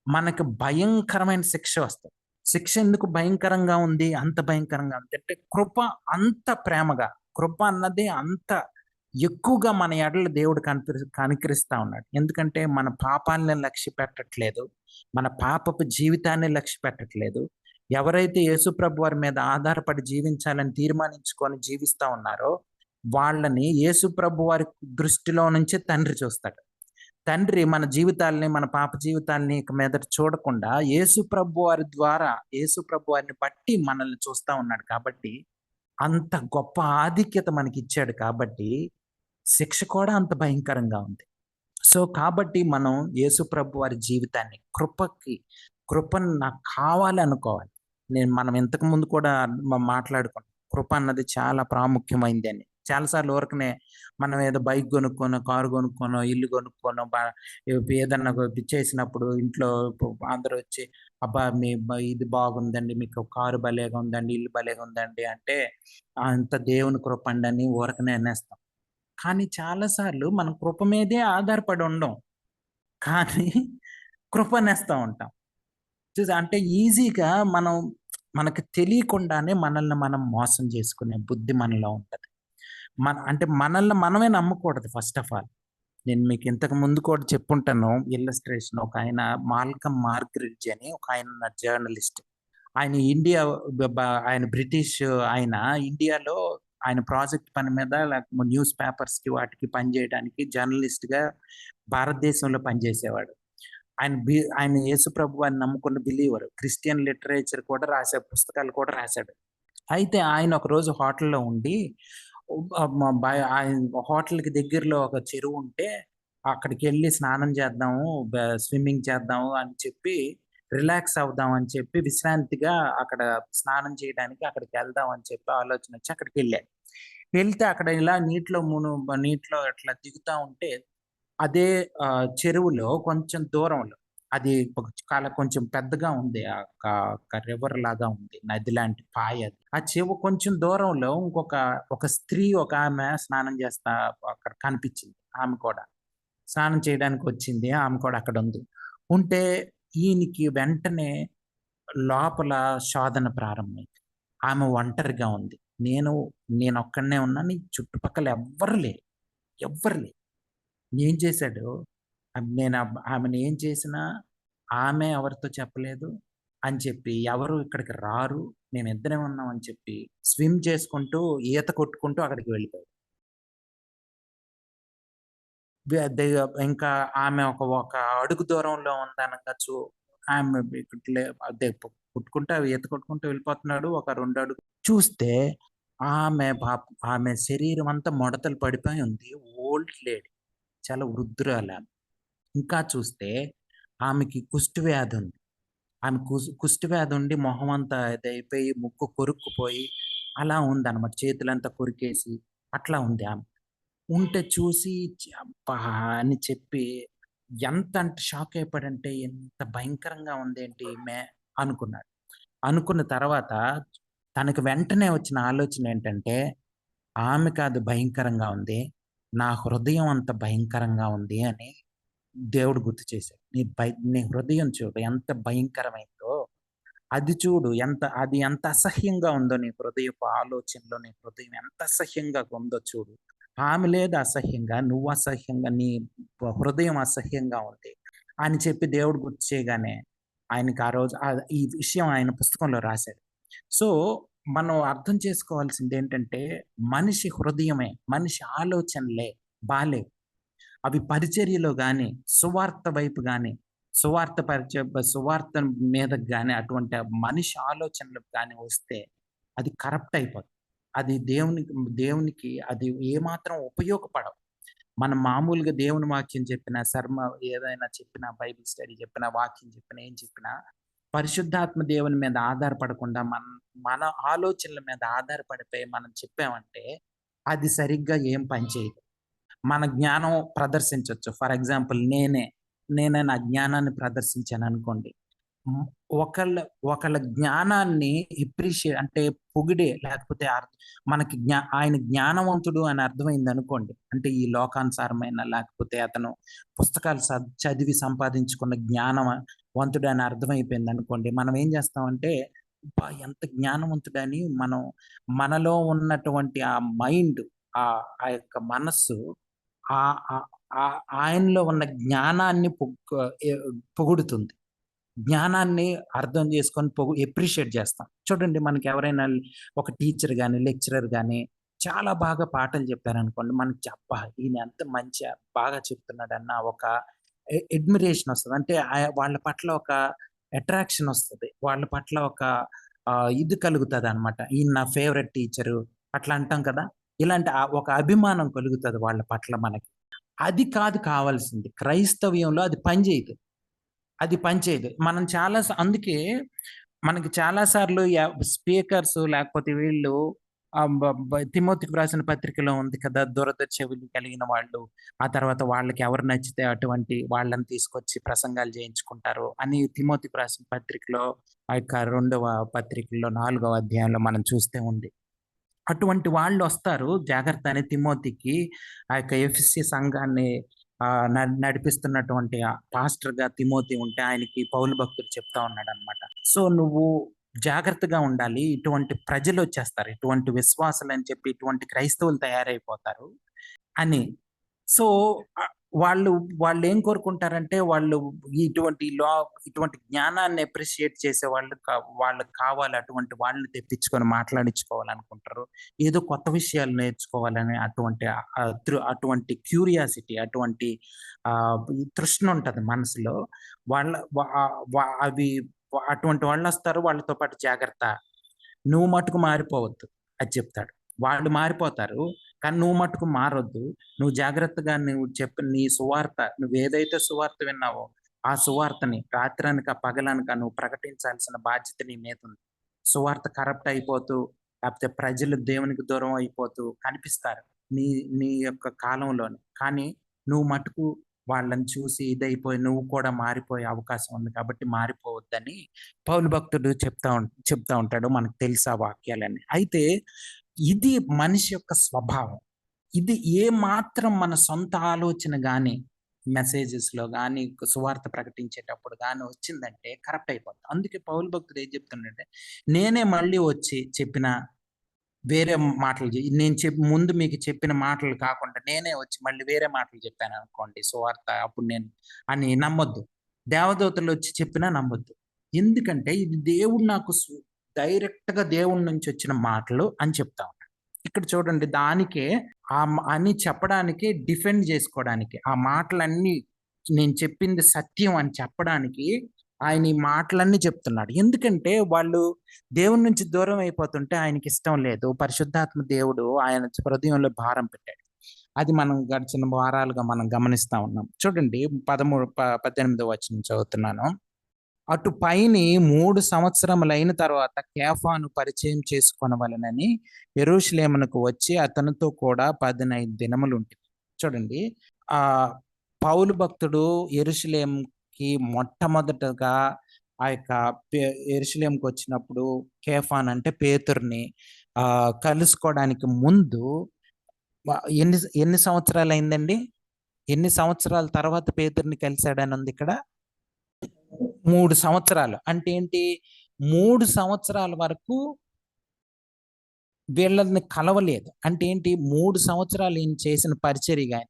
మనకు భయంకరమైన శిక్ష వస్తది. శిక్ష ఎందుకు భయంకరంగా ఉంది? అంత భయంకరంగా ఉంది అంటే, కృప అంత ప్రేమగా, కృప అన్నది అంత ఎక్కువగా మన ఎడల దేవుడు కనికరిస్తా ఉన్నాడు. ఎందుకంటే మన పాపాలని లక్ష్య పెట్టట్లేదు. మన పాపపు జీవితాన్ని లక్ష్య పెట్టట్లేదు. ఎవరైతే యేసుప్రభు వారి మీద ఆధారపడి జీవించాలని తీర్మానించుకొని జీవిస్తా ఉన్నారో, వాళ్ళని యేసుప్రభు వారి దృష్టిలో నుంచే తండ్రి చూస్తాడు. తండ్రి మన జీవితాల్ని, మన పాప జీవితాల్ని ఇక మీదట చూడకుండా యేసుప్రభు వారి ద్వారా, యేసుప్రభు వారిని బట్టి మనల్ని చూస్తా ఉన్నాడు కాబట్టి, అంత గొప్ప ఆధిక్యత మనకిచ్చాడు కాబట్టి, శిక్ష కూడా అంత భయంకరంగా ఉంది. సో, కాబట్టి మనం యేసుప్రభు వారి జీవితాన్ని కృపను నాకు కావాలి అనుకోవాలి. మనం ఇంతకు ముందు కూడా మాట్లాడుకున్నాం. కృప అన్నది చాలా ప్రాముఖ్యమైందని. చాలా సార్లు ఊరకనే మనం ఏదో బైక్ కొనుక్కోనో, కారు కొనుక్కోనో, ఇల్లు కొనుక్కోనో, ఏదన్నా చేసినప్పుడు ఇంట్లో అందరూ వచ్చి, "అబ్బా! ఇది బాగుందండి, మీకు కారు భలేగా ఉందండి, ఇల్లు భలేగా ఉందండి" అంటే, అంత దేవుని కృప అండి అని ఊరకనే అనేస్తాం. కానీ చాలా సార్లు మనం కృప మీదే ఆధారపడి ఉండం. కానీ కృపనేస్తా ఉంటాం. అంటే ఈజీగా మనకు తెలియకుండానే మనల్ని మనం మోసం చేసుకునే బుద్ధి మనలో ఉంటది. అంటే మనల్ని మనమే నమ్మకూడదు ఫస్ట్ ఆఫ్ ఆల్. నేను మీకు ఇంతకు ముందు కూడా చెప్పుంటాను ఇల్లస్ట్రేషన్. ఒకాయన మాల్కమ్ మార్గ్రిడ్జ్ అని ఒకాయన ఉన్నారు జర్నలిస్ట్. ఆయన ఆయన బ్రిటిష్ ఆయన. ఇండియాలో ఆయన ప్రాజెక్ట్ పని మీద న్యూస్ పేపర్స్‌కి వాటికి పనిచేయడానికి జర్నలిస్ట్‌గా భారతదేశంలో పనిచేసేవాడు. ఆయన యేసుప్రభు వారిని నమ్ముకున్న బిలీవర్. క్రిస్టియన్ లిటరేచర్ కూడా రాసాడు. పుస్తకాలు కూడా రాసాడు. అయితే ఆయన ఒకరోజు హోటల్‌లో ఉండి ఆయన హోటల్‌కి దగ్గరలో ఒక చెరువు ఉంటే అక్కడికెళ్ళి స్నానం చేద్దాము, స్విమ్మింగ్ చేద్దాము అని చెప్పి రిలాక్స్ అవుదాం అని చెప్పి విశ్రాంతిగా అక్కడ స్నానం చేయడానికి అక్కడికెళ్దాం అని చెప్పి ఆలోచన వచ్చి అక్కడికెళ్ళాడు. వెళ్తే అక్కడ ఇలా నీటిలో అట్లా దిగుతా ఉంటే అదే చెరువులో కొంచెం దూరంలో అది కొంచెం పెద్దగా ఉంది. ఒక రివర్ లాగా ఉంది. నది లాంటి పాయ అది. ఆ కొంచెం దూరంలో ఒక స్త్రీ ఒకామె స్నానం చేస్తా అక్కడ కనిపించింది. ఆమె కూడా స్నానం చేయడానికి వచ్చింది. ఆమె కూడా అక్కడ ఉంది. ఉంటే ఈయనకి వెంటనే లోపల శోధన ప్రారంభమైంది. ఆమె ఒంటరిగా ఉంది. నేనొక్కడినే ఉన్నాను. చుట్టుపక్కల ఎవ్వరు లేరు. ఏం చేశాడు? ఆమెను ఏం చేసినా ఆమె ఎవరితో చెప్పలేదు అని చెప్పి, ఎవరు ఇక్కడికి రారు, మేమిద్దరే ఉన్నాం అని చెప్పి స్విమ్ చేసుకుంటూ, ఈత కొట్టుకుంటూ అక్కడికి వెళ్ళిపోయాడు. ఇంకా ఆమె ఒక అడుగు దూరంలో ఉందనంగా ఆమె అదే కొట్టుకుంటూ ఈత కొట్టుకుంటూ వెళ్ళిపోతున్నాడు. ఒక 2 అడుగు చూస్తే ఆమె శరీరం అంతా ముడతలు పడిపోయి ఉంది. Old lady. చాలా వృద్ధురాలు. ఇంకా చూస్తే ఆమెకి కుష్టు వ్యాధి ఉంది. ఆమె కుష్టు వ్యాధి ఉండి మొహం అంతా ఇదైపోయి, ముక్కు కొరుక్కుపోయి అలా ఉందన్నమాట. చేతులంతా కొరికేసి అట్లా ఉంది ఆమె. ఉంటే చూసి అబ్బా! అని చెప్పి ఎంత అంటే షాక్ అయిపోయాడంటే, ఎంత భయంకరంగా ఉందేంటి ఈమె అనుకున్నాడు. అనుకున్న తర్వాత తనకు వెంటనే వచ్చిన ఆలోచన ఏంటంటే, ఆమె కాదు భయంకరంగా ఉంది, నా హృదయం అంత భయంకరంగా ఉంది అని దేవుడు గుర్తు చేశాడు. నీ హృదయం చూడు ఎంత భయంకరమైందో. అది చూడు అది ఎంత అసహ్యంగా ఉందో, నీ హృదయపు ఆలోచనలో నీ హృదయం ఎంత అసహ్యంగా ఉందో చూడు. ఆమె లేదు అసహ్యంగా, నువ్వు అసహ్యంగా, నీ హృదయం అసహ్యంగా ఉంది అని చెప్పి దేవుడు గుర్తు చేయగానే ఆయనకి ఆ రోజు ఈ విషయం ఆయన పుస్తకంలో రాశాడు. సో, మనం అర్థం చేసుకోవాల్సింది ఏంటంటే, మనిషి హృదయమే, మనిషి ఆలోచనలే బాలేవు. అవి పరిచర్యలో గాని, సువార్త వైపు గాని, సువార్త మీద గాని అటువంటి మనిషి ఆలోచనలకు గాని వస్తే అది కరప్ట్ అయిపోతుంది. అది దేవునికి అది ఏమాత్రం ఉపయోగపడవు. మనం మామూలుగా దేవుని వాక్యం చెప్పినా, ఏదైనా చెప్పినా, బైబిల్ స్టడీ చెప్పినా, వాక్యం చెప్పినా, ఏం చెప్పినా పరిశుద్ధాత్మ దేవుని మీద ఆధారపడకుండా మన ఆలోచనల మీద ఆధారపడిపోయి మనం చెప్పామంటే అది సరిగ్గా ఏం పనిచేయదు. మన జ్ఞానం ప్రదర్శించొచ్చు. ఫర్ ఎగ్జాంపుల్ నేనే నా జ్ఞానాన్ని ప్రదర్శించాననుకోండి. హ్మ్. ఒకళ్ళ జ్ఞానాన్ని అంటే పొగిడే లేకపోతే మనకి ఆయన జ్ఞానవంతుడు అని అర్థమైందనుకోండి. అంటే ఈ లోకానుసారమైన లేకపోతే అతను పుస్తకాలు చదివి సంపాదించుకున్న జ్ఞానవంతుడు అని అర్థమైపోయిందనుకోండి. మనం ఏం చేస్తామంటే, అబ్బా! ఎంత జ్ఞానవంతుడని మనలో ఉన్నటువంటి ఆ మైండ్, ఆ యొక్క మనస్సు ఆహ్, ఆహ్, ఆయనలో ఉన్న జ్ఞానాన్ని పొగుడుతుంది. జ్ఞానాన్ని అర్థం చేసుకొని అప్రిషియేట్ చేస్తాం. చూడండి, మనకి ఎవరైనా ఒక టీచర్ గాని, లెక్చరర్ గాని చాలా బాగా పాఠాలు చెప్పారనుకోండి. మనకి అబ్బా! ఈయన ఎంత బాగా చెప్తున్నాడన్న ఒక అడ్మిరేషన్ వస్తది. అంటే వాళ్ళ పట్ల ఒక అట్రాక్షన్ వస్తది. వాళ్ళ పట్ల ఒక ఇది కలుగుతదనమాట. ఈయన నా ఫేవరెట్ టీచరు అట్లా అంటాం కదా! ఇలాంటి ఒక అభిమానం కలుగుతది వాళ్ళ పట్ల మనకి. అది కాదు కావాల్సింది. క్రైస్తవ్యంలో అది పనిచేయదు. మనం అందుకే మనకి చాలా సార్లు స్పీకర్స్ లేకపోతే వీళ్ళు తిమోతికి రాసిన పత్రికలో ఉంది కదా! దురద చెవులు కలిగిన వాళ్ళు, ఆ తర్వాత వాళ్ళకి ఎవరు నచ్చితే అటువంటి వాళ్ళని తీసుకొచ్చి ప్రసంగాలు చేయించుకుంటారు అని తిమోతికి రాసిన పత్రికలో, ఆ యొక్క 2వ పత్రికలో 4వ అధ్యాయంలో మనం చూస్తే ఉంది. అటువంటి వాళ్ళొస్తారు జాగ్రత్త అని తిమోతికి ఆ యొక్క ఎఫెసీ సంఘాన్ని నడిపిస్తున్నటువంటి పాస్టర్‌గా తిమోతి ఉంటే ఆయనకి పౌలు భక్తుడు చెప్తా ఉన్నాడనమాట. సో, నువ్వు జాగ్రత్తగా ఉండాలి. ఇటువంటి ప్రజలొచ్చేస్తారు. ఇటువంటి విశ్వాసులని చెప్పి ఇటువంటి క్రైస్తవులు తయారైపోతారు అని. సో, ఆహ్, వాళ్ళేం కోరుకుంటారంటే వాళ్ళు ఇటువంటి ఇటువంటి జ్ఞానాన్ని అప్రిషియేట్ చేసే వాళ్ళకి కావాలి. అటువంటి వాళ్ళని తెప్పించుకొని మాట్లాడించుకోవాలనుకుంటారు. ఏదో కొత్త విషయాలు నేర్చుకోవాలని అటువంటి క్యూరియాసిటీ, అటువంటి ఈ తృష్ణ ఉంటది మనసులో. వాళ్ళ వ ఆహ్, వ అవి అటువంటి వాళ్ళొస్తారు. వాళ్ళతో పాటు జాగ్రత్త. నువ్వు మట్టుకు మారిపోవద్దు అది చెప్తాడు. వాళ్ళు మారిపోతారు. కానీ నువ్వు మట్టుకు మారొద్దు. నువ్వు జాగ్రత్తగా నీ సువార్త నువ్వేదైతే సువార్త విన్నావో, ఆ సువార్తని రాత్రనక, పగలనక నువ్వు ప్రకటించాల్సిన బాధ్యత నీ మీదుంది. సువార్త కరప్ట్ అయిపోతూ, లేకపోతే ప్రజలు దేవునికి దూరం అయిపోతూ కనిపిస్తారు నీ నీ యొక్క కాలంలోనే. కానీ నువ్వు మట్టుకు వాళ్ళని చూసి ఇదైపోయి నువ్వు కూడా మారిపోయే అవకాశం ఉంది కాబట్టి మారిపోవద్దని పౌలు భక్తుడు చెప్తా ఉంటాడు. మనకు తెలుసు ఆ వాక్యాలన్నీ. అయితే ఇది మనిషి యొక్క స్వభావం. ఇది ఏమాత్రం మన సొంత ఆలోచన గాని, మెసేజెస్‌లో గాని, సువార్త ప్రకటించేటప్పుడు గాని వచ్చిందంటే కరప్ట్ అయిపోద్ది. అందుకే పౌలు భక్తుడు ఏం చెప్తున్నాడంటే, నేనే మళ్ళీ వచ్చి చెప్పిన వేరే మాటలు నేను ముందు మీకు చెప్పిన మాటలు కాకుండా నేనే వచ్చి మళ్ళీ వేరే మాటలు చెప్పాననుకోండి సువార్త అప్పుడు అని నమ్మొద్దు. దేవదూతలు వచ్చి చెప్పినా నమ్మొద్దు. ఎందుకంటే ఇది దేవుడు నాకు డైరెక్ట్‌గా దేవుడి నుంచి వచ్చిన మాటలు అని చెప్తా ఉన్నాడు. ఇక్కడ చూడండి దానికే అని చెప్పడానికి డిఫెండ్ చేసుకోవడానికి ఆ మాటలన్నీ నేను చెప్పింది సత్యం అని చెప్పడానికి ఆయన ఈ మాటలన్నీ చెప్తున్నాడు. ఎందుకంటే వాళ్ళు దేవుని నుంచి దూరం అయిపోతుంటే ఆయనకిష్టం లేదు. పరిశుద్ధాత్మ దేవుడు ఆయన హృదయంలో భారం పెట్టాడు. అది మనం గడిచిన వారాలుగా మనం గమనిస్తా ఉన్నాం. చూడండి 18వ వచనం చదువుతున్నాను. అటు పైని 3 సంవత్సరములైన తర్వాత కేఫాను పరిచయం చేసుకొనవలెనని యెరూషలేమునకు వచ్చి అతనితో కూడా 15 దినములుంటిమి. చూడండి, పౌలు భక్తుడు యెరూషలేముకి మొట్టమొదటగా ఆ యొక్క యెరూషలేముకి వచ్చినప్పుడు కేఫాన్ అంటే పేతురుని కలుసుకోవడానికి ముందు ఎన్ని సంవత్సరాలయిందండి? ఎన్ని సంవత్సరాల తర్వాత పేతురుని కలిసాడని ఉంది ఇక్కడ? 3 సంవత్సరాలు. అంటే ఏంటి? 3 సంవత్సరాల వరకు వీళ్ళని కలవలేదు. అంటే ఏంటి? 3 సంవత్సరాలు ఈయన చేసిన పరిచర్య గాని,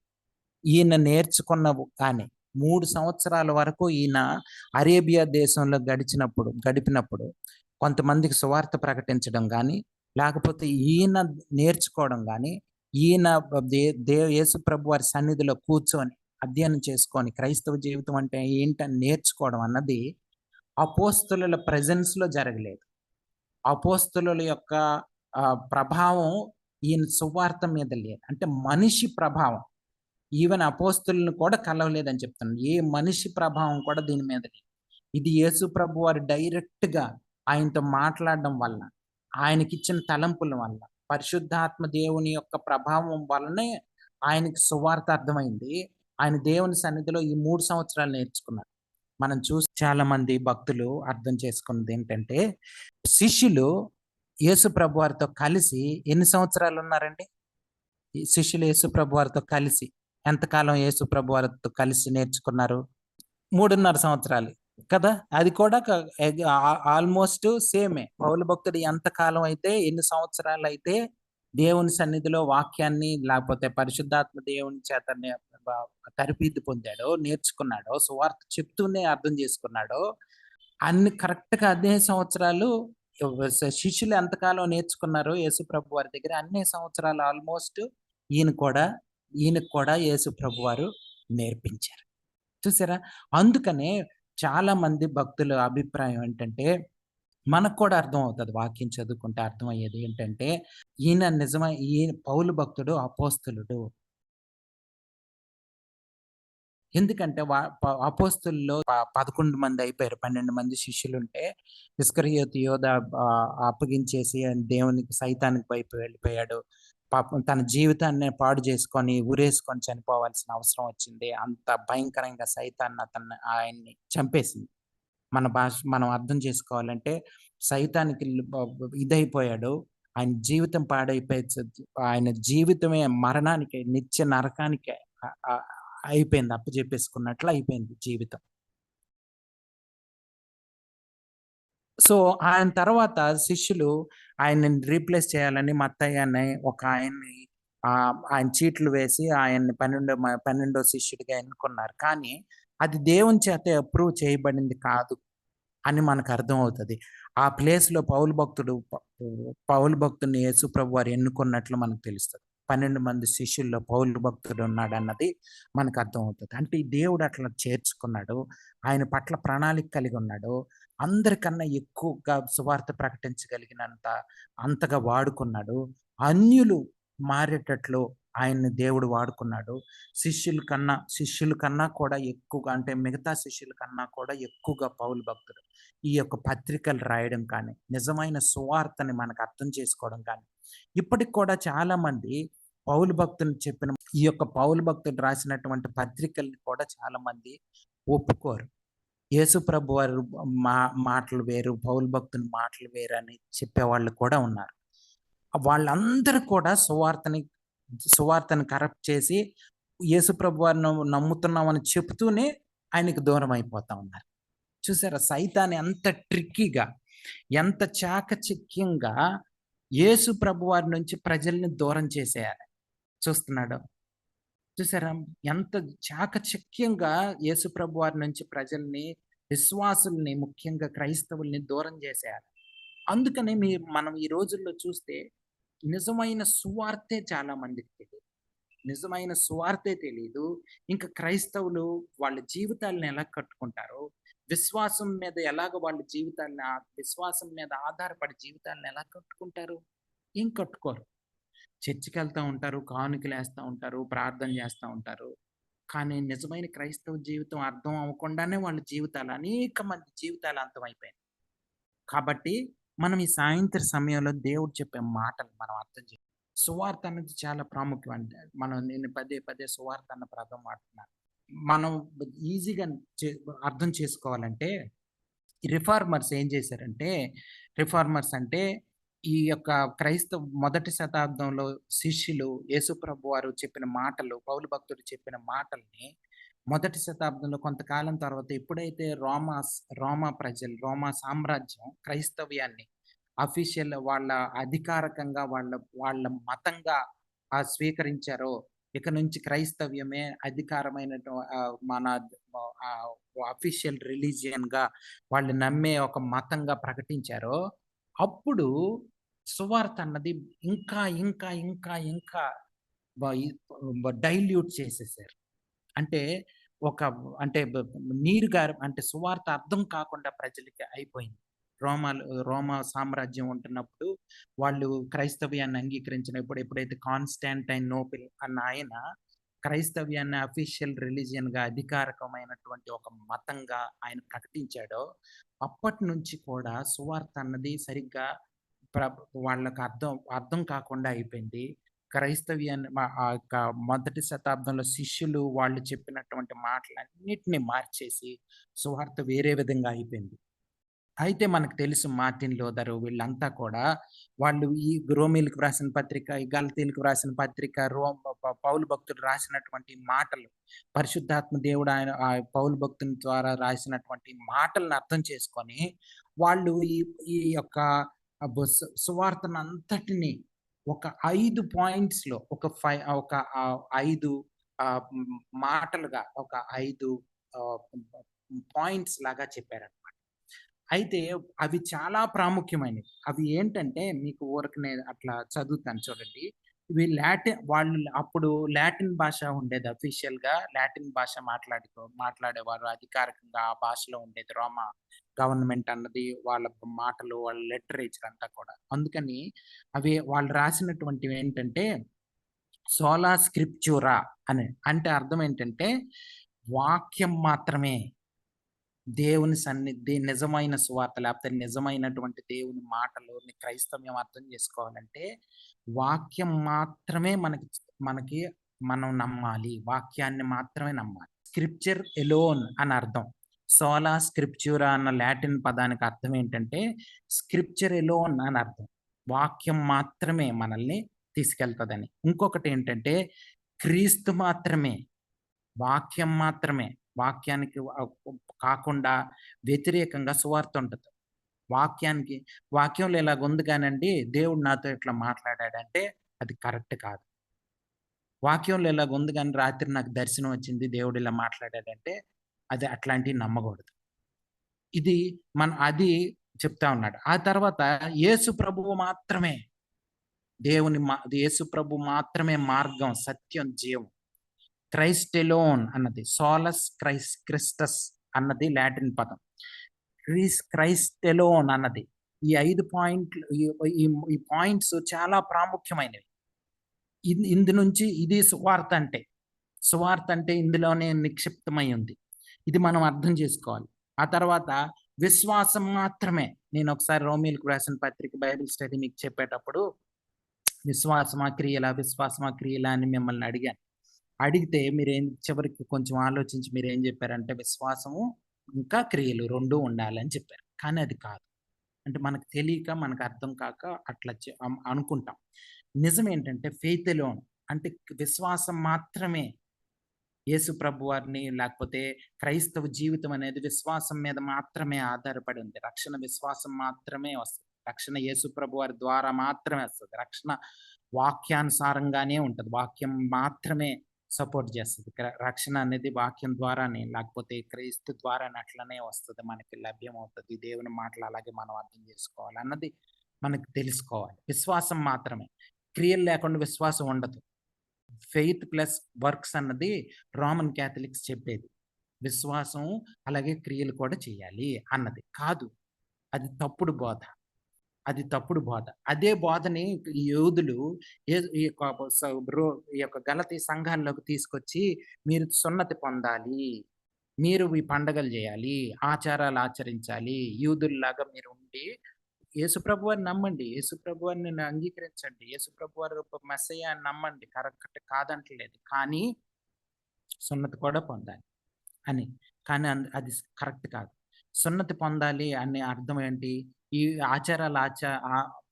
ఈయన నేర్చుకున్నవు కానీ 3 సంవత్సరాల వరకు ఈయన అరేబియా దేశంలో గడిపినప్పుడు కొంతమందికి సువార్త ప్రకటించడం గాని, లేకపోతే ఈయన నేర్చుకోవడం గాని, ఈయన యేసు ప్రభు వారి సన్నిధిలో కూర్చొని అధ్యయనం చేసుకొని క్రైస్తవ జీవితం అంటే ఏంటని నేర్చుకోవడం అన్నది అపోస్తలుల ప్రెజెన్స్‌లో జరగలేదు. అపోస్తలుల యొక్క ప్రభావం ఈయన సువార్త మీద లేదు. అంటే మనిషి ప్రభావం. ఈవెన్ అపోస్తలులను కూడా కలవలేదని చెప్తున్నాను. ఏ మనిషి ప్రభావం కూడా దీని మీద లేదు. ఇది యేసు ప్రభువారు డైరెక్ట్‌గా ఆయనతో మాట్లాడడం వల్ల, ఆయనకిచ్చిన తలంపుల వల్ల, పరిశుద్ధాత్మ దేవుని యొక్క ప్రభావం వల్లనే ఆయనకి సువార్త అర్థమైంది. ఆయన దేవుని సన్నిధిలో ఈ 3 సంవత్సరాలు నేర్చుకున్నాడు. మనం చూసి చాలా మంది భక్తులు అర్థం చేసుకున్నది ఏంటంటే, శిష్యులు యేసు ప్రభువారితో కలిసి ఎన్ని సంవత్సరాలు ఉన్నారండి? ఈ శిష్యులు యేసు ప్రభువారితో కలిసి ఎంతకాలం యేసు ప్రభువారితో కలిసి నేర్చుకున్నారు? 3.5 సంవత్సరాలు కదా! అది కూడా ఆల్మోస్ట్ సేమే. పౌలు భక్తుడు ఎంతకాలం అయితే, ఎన్ని సంవత్సరాలైతే దేవుని సన్నిధిలో వాక్యాన్ని లేకపోతే పరిశుద్ధాత్మ దేవుని చేత తరబీదు పొందాడో, నేర్చుకున్నాడో, సువార్త చెప్తూనే అర్థం చేసుకున్నాడో, అన్ని కరెక్ట్‌గా అదే సంవత్సరాలు శిష్యులు ఎంతకాలం నేర్చుకున్నారో యేసు ప్రభు వారి దగ్గర అన్ని సంవత్సరాలు ఆల్మోస్ట్ ఈయనకు కూడా యేసు ప్రభు వారు నేర్పించారు. చూసారా? అందుకనే చాలా మంది భక్తుల అభిప్రాయం ఏంటంటే, మనకు కూడా అర్థం అవుతది వాక్యం చదువుకుంటే అర్థమయ్యేది ఏంటంటే, ఈయన పౌలు భక్తుడు అపోస్తలుడు. ఎందుకంటే అపోస్తలుల్లో 11 మంది అయిపోయారు. 12 మంది శిష్యులుంటే ఇస్కరియోతు యోధ అప్పగించేసి దేవునికి సైతానికి వైపు వెళ్ళిపోయాడు. పాపం తన జీవితాన్ని పాడు చేసుకొని, ఉరేసుకొని చనిపోవాల్సిన అవసరం వచ్చింది. అంత భయంకరంగా సైతాన్ని ఆయన్ని చంపేసింది. మనం అర్థం చేసుకోవాలంటే సైతానికి ఇదైపోయాడు. ఆయన జీవితం పాడైపోయి ఆయన జీవితమే మరణానికి, నిత్య నరకానికి అయిపోయింది. అప్పజెప్పేసుకున్నట్లు అయిపోయింది జీవితం. సో, ఆయన తర్వాత శిష్యులు ఆయన్ని రీప్లేస్ చేయాలని మత్తయి అనే ఒక ఆయన్ని ఆయన చీట్లు వేసి ఆయన్ని 12వ శిష్యుడిగా ఎన్నుకున్నారు. కానీ అది దేవుని చేత అప్రూవ్ చేయబడింది కాదు అని మనకు అర్థమవుతది. ఆ ప్లేస్‌లో పౌలు భక్తుడిని యేసు ప్రభువారు ఎన్నుకున్నట్లు మనకు తెలుస్తది. 12 మంది శిష్యుల్లో పౌలు భక్తుడు ఉన్నాడన్నది మనకు అర్థమవుతది. అంటే ఈ దేవుడు అట్లా చేర్చుకున్నాడు. ఆయన పట్ల ప్రణాళిక కలిగి ఉన్నాడు. అందరికన్నా ఎక్కువగా సువార్త ప్రకటించగలిగినంత అంతగా వాడుకున్నాడు. అన్యులు మారేటట్లు ఆయన్ని దేవుడు వాడుకున్నాడు. శిష్యుల కన్నా కూడా ఎక్కువగా, అంటే మిగతా శిష్యుల కన్నా కూడా ఎక్కువగా పౌలు భక్తుడు ఈ యొక్క పత్రికలు రాయడం కానీ, నిజమైన సువార్తని మనకు అర్థం చేసుకోవడం కానీ, ఇప్పటికి కూడా చాలా మంది ఈ యొక్క పౌలు భక్తుడు రాసినటువంటి పత్రికల్ని కూడా చాలా మంది ఒప్పుకోరు. యేసు ప్రభు వారు మాటలు వేరు, పౌలు భక్తుని మాటలు వేరు అని చెప్పేవాళ్ళు కూడా ఉన్నారు. వాళ్ళందరూ కూడా సువార్తని కరప్ట్ చేసి యేసు ప్రభు వారిని నమ్ముతున్నామని చెప్తూనే ఆయనకు దూరం అయిపోతా ఉన్నారు. చూసారా? సైతాను ఎంత ట్రిక్కీగా, ఎంత చాకచక్యంగా యేసు ప్రభు వారి నుంచి ప్రజల్ని దూరం చేసేయాలి చూస్తున్నాడు. చూసారా? ఎంత చాకచక్యంగా యేసు ప్రభు వారి నుంచి ప్రజల్ని, విశ్వాసుల్ని, ముఖ్యంగా క్రైస్తవుల్ని దూరం చేసేయాలి. అందుకనే మనం ఈ రోజుల్లో చూస్తే నిజమైన సువార్తే చాలా మందికి తెలియదు. నిజమైన సువార్తే తెలీదు. ఇంకా క్రైస్తవులు వాళ్ళ జీవితాలను ఎలా కట్టుకుంటారో, విశ్వాసం మీద విశ్వాసం మీద ఆధారపడి జీవితాలను ఎలా కట్టుకుంటారు? ఏం కట్టుకోరు. చర్చికెళ్తా ఉంటారు, కానుకలేస్తా ఉంటారు, ప్రార్థన చేస్తా ఉంటారు. కానీ నిజమైన క్రైస్తవ జీవితం అర్థం అవ్వకుండానే అనేక మంది జీవితాలు అంతమైపోయాయి. కాబట్టి మనం ఈ సాయంత్రం సమయంలో దేవుడు చెప్పే మాటలు మనం అర్థం చేసుకోవాలి. సువార్త అనేది చాలా ప్రాముఖ్యం. అంటే నేను పదే సువార్త అన్న పదం వాడుతున్నాను. మనం ఈజీగా అర్థం చేసుకోవాలంటే రిఫార్మర్స్ ఏం చేశారంటే, అంటే ఈ యొక్క మొదటి శతాబ్దంలో శిష్యులు యేసు ప్రభు వారు చెప్పిన మాటలు, పౌలు భక్తుడు చెప్పిన మాటల్ని మొదటి శతాబ్దంలో కొంతకాలం తర్వాత ఎప్పుడైతే రోమా సామ్రాజ్యం క్రైస్తవ్యాన్ని అఫీషియల్ వాళ్ళ అధికారికంగా వాళ్ళ మతంగా స్వీకరించారో, ఇక నుంచి క్రైస్తవ్యమే అధికారమైన మన అఫీషియల్ రిలీజియన్‌గా వాళ్ళు నమ్మే ఒక మతంగా ప్రకటించారో, అప్పుడు సువార్త అన్నది ఇంకా డైల్యూట్ చేసేసారు. అంటే ఒక అంటే నీరు గారు అంటే సువార్త అర్థం కాకుండా ప్రజలకి అయిపోయింది. రోమా సామ్రాజ్యం ఉంటున్నప్పుడు వాళ్ళు క్రైస్తవ్యాన్ని అంగీకరించినప్పుడు ఎప్పుడైతే కాన్స్టాంటైన్ నోబెల్ అన్న ఆయన క్రైస్తవ్యాన్ని అఫీషియల్ రిలీజియన్‌గా అధికారికమైనటువంటి ఒక మతంగా ఆయన ప్రకటించాడో, అప్పటి నుంచి కూడా సువార్త అన్నది సరిగ్గా ప్ర వాళ్ళకి అర్థం అర్థం కాకుండా అయిపోయింది. క్రైస్తవ్యాన్ని ఆ యొక్క మొదటి శతాబ్దంలో శిష్యులు వాళ్ళు చెప్పినటువంటి మాటలన్నిటిని మార్చేసి సువార్త వేరే విధంగా అయిపోయింది. అయితే మనకు తెలుసు మార్టిన్ లూథరు వీళ్ళంతా కూడా వాళ్ళు ఈ రోమీయులకు వ్రాసిన పత్రిక, ఈ గలతీయులకు వ్రాసిన పత్రిక, పౌలు భక్తుడు రాసినటువంటి మాటలు, పరిశుద్ధాత్మ దేవుడు ఆయన పౌలు భక్తుని ద్వారా రాసినటువంటి మాటలను అర్థం చేసుకొని, వాళ్ళు ఈ ఈ యొక్క సువార్తనంతటిని ఒక 5 పాయింట్స్‌లో ఒక 5 మాటలుగా ఒక 5 ఆహ్, పాయింట్స్ లాగా చెప్పారన్నమాట. అయితే అవి చాలా ప్రాముఖ్యమైనవి. అవి ఏంటంటే మీకు ఊరకనే అట్లా చదువుతాను చూడండి. ఇవి వాళ్ళు అప్పుడు లాటిన్ భాష ఉండేది అఫీషియల్‌గా లాటిన్ భాష మాట్లాడేవారు. అధికారికంగా ఆ భాషలో ఉండేది. రోమా గవర్నమెంట్ అన్నది వాళ్ళ మాటలు, వాళ్ళ లిటరేచర్ అంతా కూడా. అందుకని అవి వాళ్ళు రాసినటువంటివి ఏంటంటే సోలా స్క్రిప్చురా అని. అంటే అర్థం ఏంటంటే వాక్యం మాత్రమే. నిజమైన సువార్త లేకపోతే నిజమైనటువంటి దేవుని మాటలు క్రైస్తవ్యం అర్థం చేసుకోవాలంటే వాక్యం మాత్రమే మనకి మనం నమ్మాలి. వాక్యాన్ని మాత్రమే నమ్మాలి. స్క్రిప్చర్ ఎలోన్ అని అర్థం. సోలా స్క్రిప్చురా అన్న లాటిన్ పదానికి అర్థం ఏంటంటే స్క్రిప్చర్ ఎలోన్ అని అర్థం. వాక్యం మాత్రమే మనల్ని తీసుకెళ్తదని. ఇంకొకటి ఏంటంటే క్రీస్తు మాత్రమే. వాక్యం మాత్రమే. వాక్యానికి కాకుండా వ్యతిరేకంగా సువార్త ఉంటది. వాక్యంలో ఇలాగుంది కానండి, దేవుడు నాతో ఇట్లా మాట్లాడాడంటే అది కరెక్ట్ కాదు. వాక్యంలో ఇలాగుంది గాని రాత్రి నాకు దర్శనం వచ్చింది, దేవుడు ఇలా మాట్లాడాడంటే అది అట్లాంటివి నమ్మకూడదు. ఇది అది చెప్తా ఉన్నాడు. ఆ తర్వాత యేసు ప్రభువు మాత్రమే యేసు ప్రభు మాత్రమే మార్గం, సత్యం, జీవం. క్రైస్ట్ ఎలోన్ అన్నది సోలస్ క్రిస్టస్ అన్నది లాటిన్ పదం. క్రైస్ట్ ఎలోన్ అన్నది ఈ 5 పాయింట్లు ఈ పాయింట్స్ చాలా ప్రాముఖ్యమైనవి. ఇందు నుంచి ఇది సువార్త అంటే. సువార్త అంటే ఇందులోనే నిక్షిప్తమై ఉంది. ఇది మనం అర్థం చేసుకోవాలి. ఆ తర్వాత విశ్వాసం మాత్రమే. నేను ఒకసారి రోమీయులకు రాసిన పత్రిక బైబిల్ స్టడీ మీకు చెప్పేటప్పుడు విశ్వాసమా క్రియలా అని మిమ్మల్ని అడిగాను. అడిగితే చివరికి కొంచెం ఆలోచించి మీరేం చెప్పారంటే విశ్వాసము ఇంకా క్రియలు 2 ఉండాలని చెప్పారు. కానీ అది కాదు. అంటే మనకు తెలియక, మనకు అర్థం కాక అట్లా అనుకుంటాం. నిజం ఏంటంటే ఫెయిత్ ఎలోన్ అంటే విశ్వాసం మాత్రమే యేసు ప్రభువారిని లేకపోతే క్రైస్తవ జీవితం అనేది విశ్వాసం మీద మాత్రమే ఆధారపడి ఉంది. రక్షణ విశ్వాసం మాత్రమే వస్తది. రక్షణ యేసు ప్రభువారి ద్వారా మాత్రమే వస్తది. రక్షణ వాక్యానుసారంగానే ఉంటది. వాక్యం మాత్రమే సపోర్ట్ చేస్తది. రక్షణ అనేది వాక్యం ద్వారానే లేకపోతే క్రీస్తు ద్వారానే అట్లనే వస్తది. మనకి లభ్యమవుతది. దేవుని మాటలు అలాగే మనం అర్థం చేసుకోవాలి అన్నది మనకు తెలుసుకోవాలి. విశ్వాసం మాత్రమే. క్రియలు లేకుండా విశ్వాసం ఉండదు. ఫెయిత్ ప్లస్ వర్క్స్ అన్నది రోమన్ క్యాథలిక్స్ చెప్పేది. విశ్వాసం అలాగే క్రియలు కూడా చేయాలి అన్నది. కాదు. అది తప్పుడు బోధ. అదే బోధని ఈ యూదులు ఈ యొక్క గలతీ సంఘాల్లోకి తీసుకొచ్చి మీరు సున్నతి పొందాలి. మీరు ఈ పండగలు చేయాలి. ఆచారాలు ఆచరించాలి. యూదుల్లాగా మీరు ఉండి యేసుప్రభువారిని నమ్మండి. యేసుప్రభువారిని అంగీకరించండి. యేసుప్రభువారు మెస్సయ్య అని నమ్మండి. కరెక్ట్ కాదంటలేదు. కానీ సున్నతి కూడా పొందాలి అని. కానీ అది కరెక్ట్ కాదు. సున్నతి పొందాలి అనే అర్థం ఏంటి? ఈ ఆచారాలు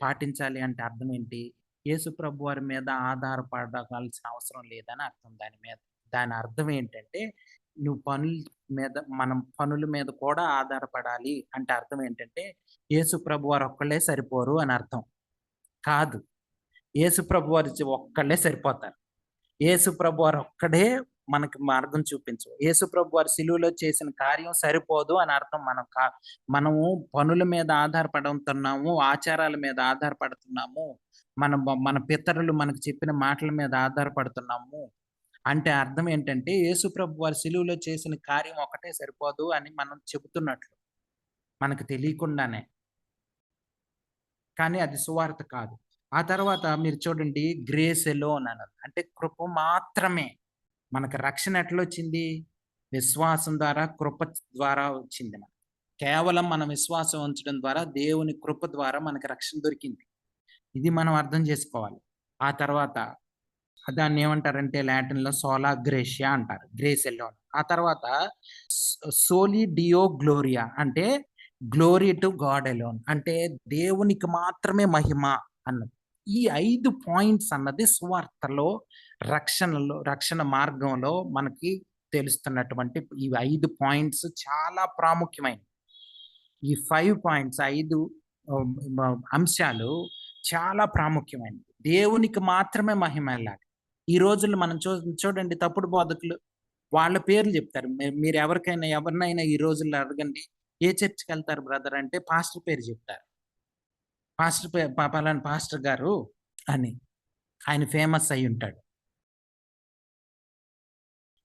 పాటించాలి అంటే అర్థం ఏంటి? యేసు ప్రభువారి మీద ఆధారపడాల్సిన అవసరం లేదని అర్థం దాని మీద. దాని అర్థం ఏంటంటే మనం పనుల మీద కూడా ఆధారపడాలి అంటే అర్థం ఏంటంటే యేసు ప్రభువారు ఒక్కళ్ళే సరిపోరు అని అర్థం. కాదు. యేసు ప్రభువారు ఒక్కళ్ళే సరిపోతారు. యేసు ప్రభువారు ఒక్కడే మనకి మార్గం చూపించు. యేసు ప్రభువారు సిలువలో చేసిన కార్యం సరిపోదు అని అర్థం. మనము పనుల మీద ఆధారపడుతున్నాము, ఆచారాల మీద ఆధారపడుతున్నాము, మన పితరులు మనకు చెప్పిన మాటల మీద ఆధారపడుతున్నాము అంటే అర్థం ఏంటంటే యేసుప్రభు వారి సిలువలో చేసిన కార్యం ఒకటే సరిపోదు అని మనం చెబుతున్నట్లు. మనకు తెలియకుండానే. కానీ అది సువార్త కాదు. ఆ తర్వాత మీరు చూడండి గ్రేస్ ఎలోన్ అన్నది. అంటే కృప మాత్రమే. మనకు రక్షణ ఎట్లొచ్చింది? విశ్వాసం ద్వారా, కృప ద్వారా వచ్చింది మనకి. కేవలం మనం విశ్వాసం ఉంచడం ద్వారా దేవుని కృప ద్వారా మనకు రక్షణ దొరికింది. ఇది మనం అర్థం చేసుకోవాలి. ఆ తర్వాత దాన్నేమంటారంటే లాటిన్‌లో సోలా గ్రేషియా అంటారు. Grace alone. ఆ తర్వాత సోలి డియో గ్లోరియా అంటే గ్లోరీ టు గాడ్ ఎలోన్. అంటే దేవునికి మాత్రమే మహిమ అన్నది. ఈ 5 పాయింట్స్ అన్నది సువార్తలో రక్షణ మార్గంలో మనకి తెలుస్తున్నటువంటి ఈ 5 పాయింట్స్ చాలా ప్రాముఖ్యమైనవి. ఈ 5 పాయింట్స్ 5 అంశాలు చాలా ప్రాముఖ్యమైనవి. దేవునికి మాత్రమే మహిమ ఎళ్ళాలి. ఈ రోజుల్లో మనం చూడండి తప్పుడు బోధకులు వాళ్ళ పేర్లు చెప్తారు. మీరు ఎవరినైనా ఈ రోజుల్లో అడగండి. ఏ చర్చ్‌కెళ్తారు బ్రదర్ అంటే పాస్టర్ పేరు చెప్తారు. పాస్టర్ పలానా పాస్టర్ గారు అని. ఆయన ఫేమస్ అయ్యుంటాడు.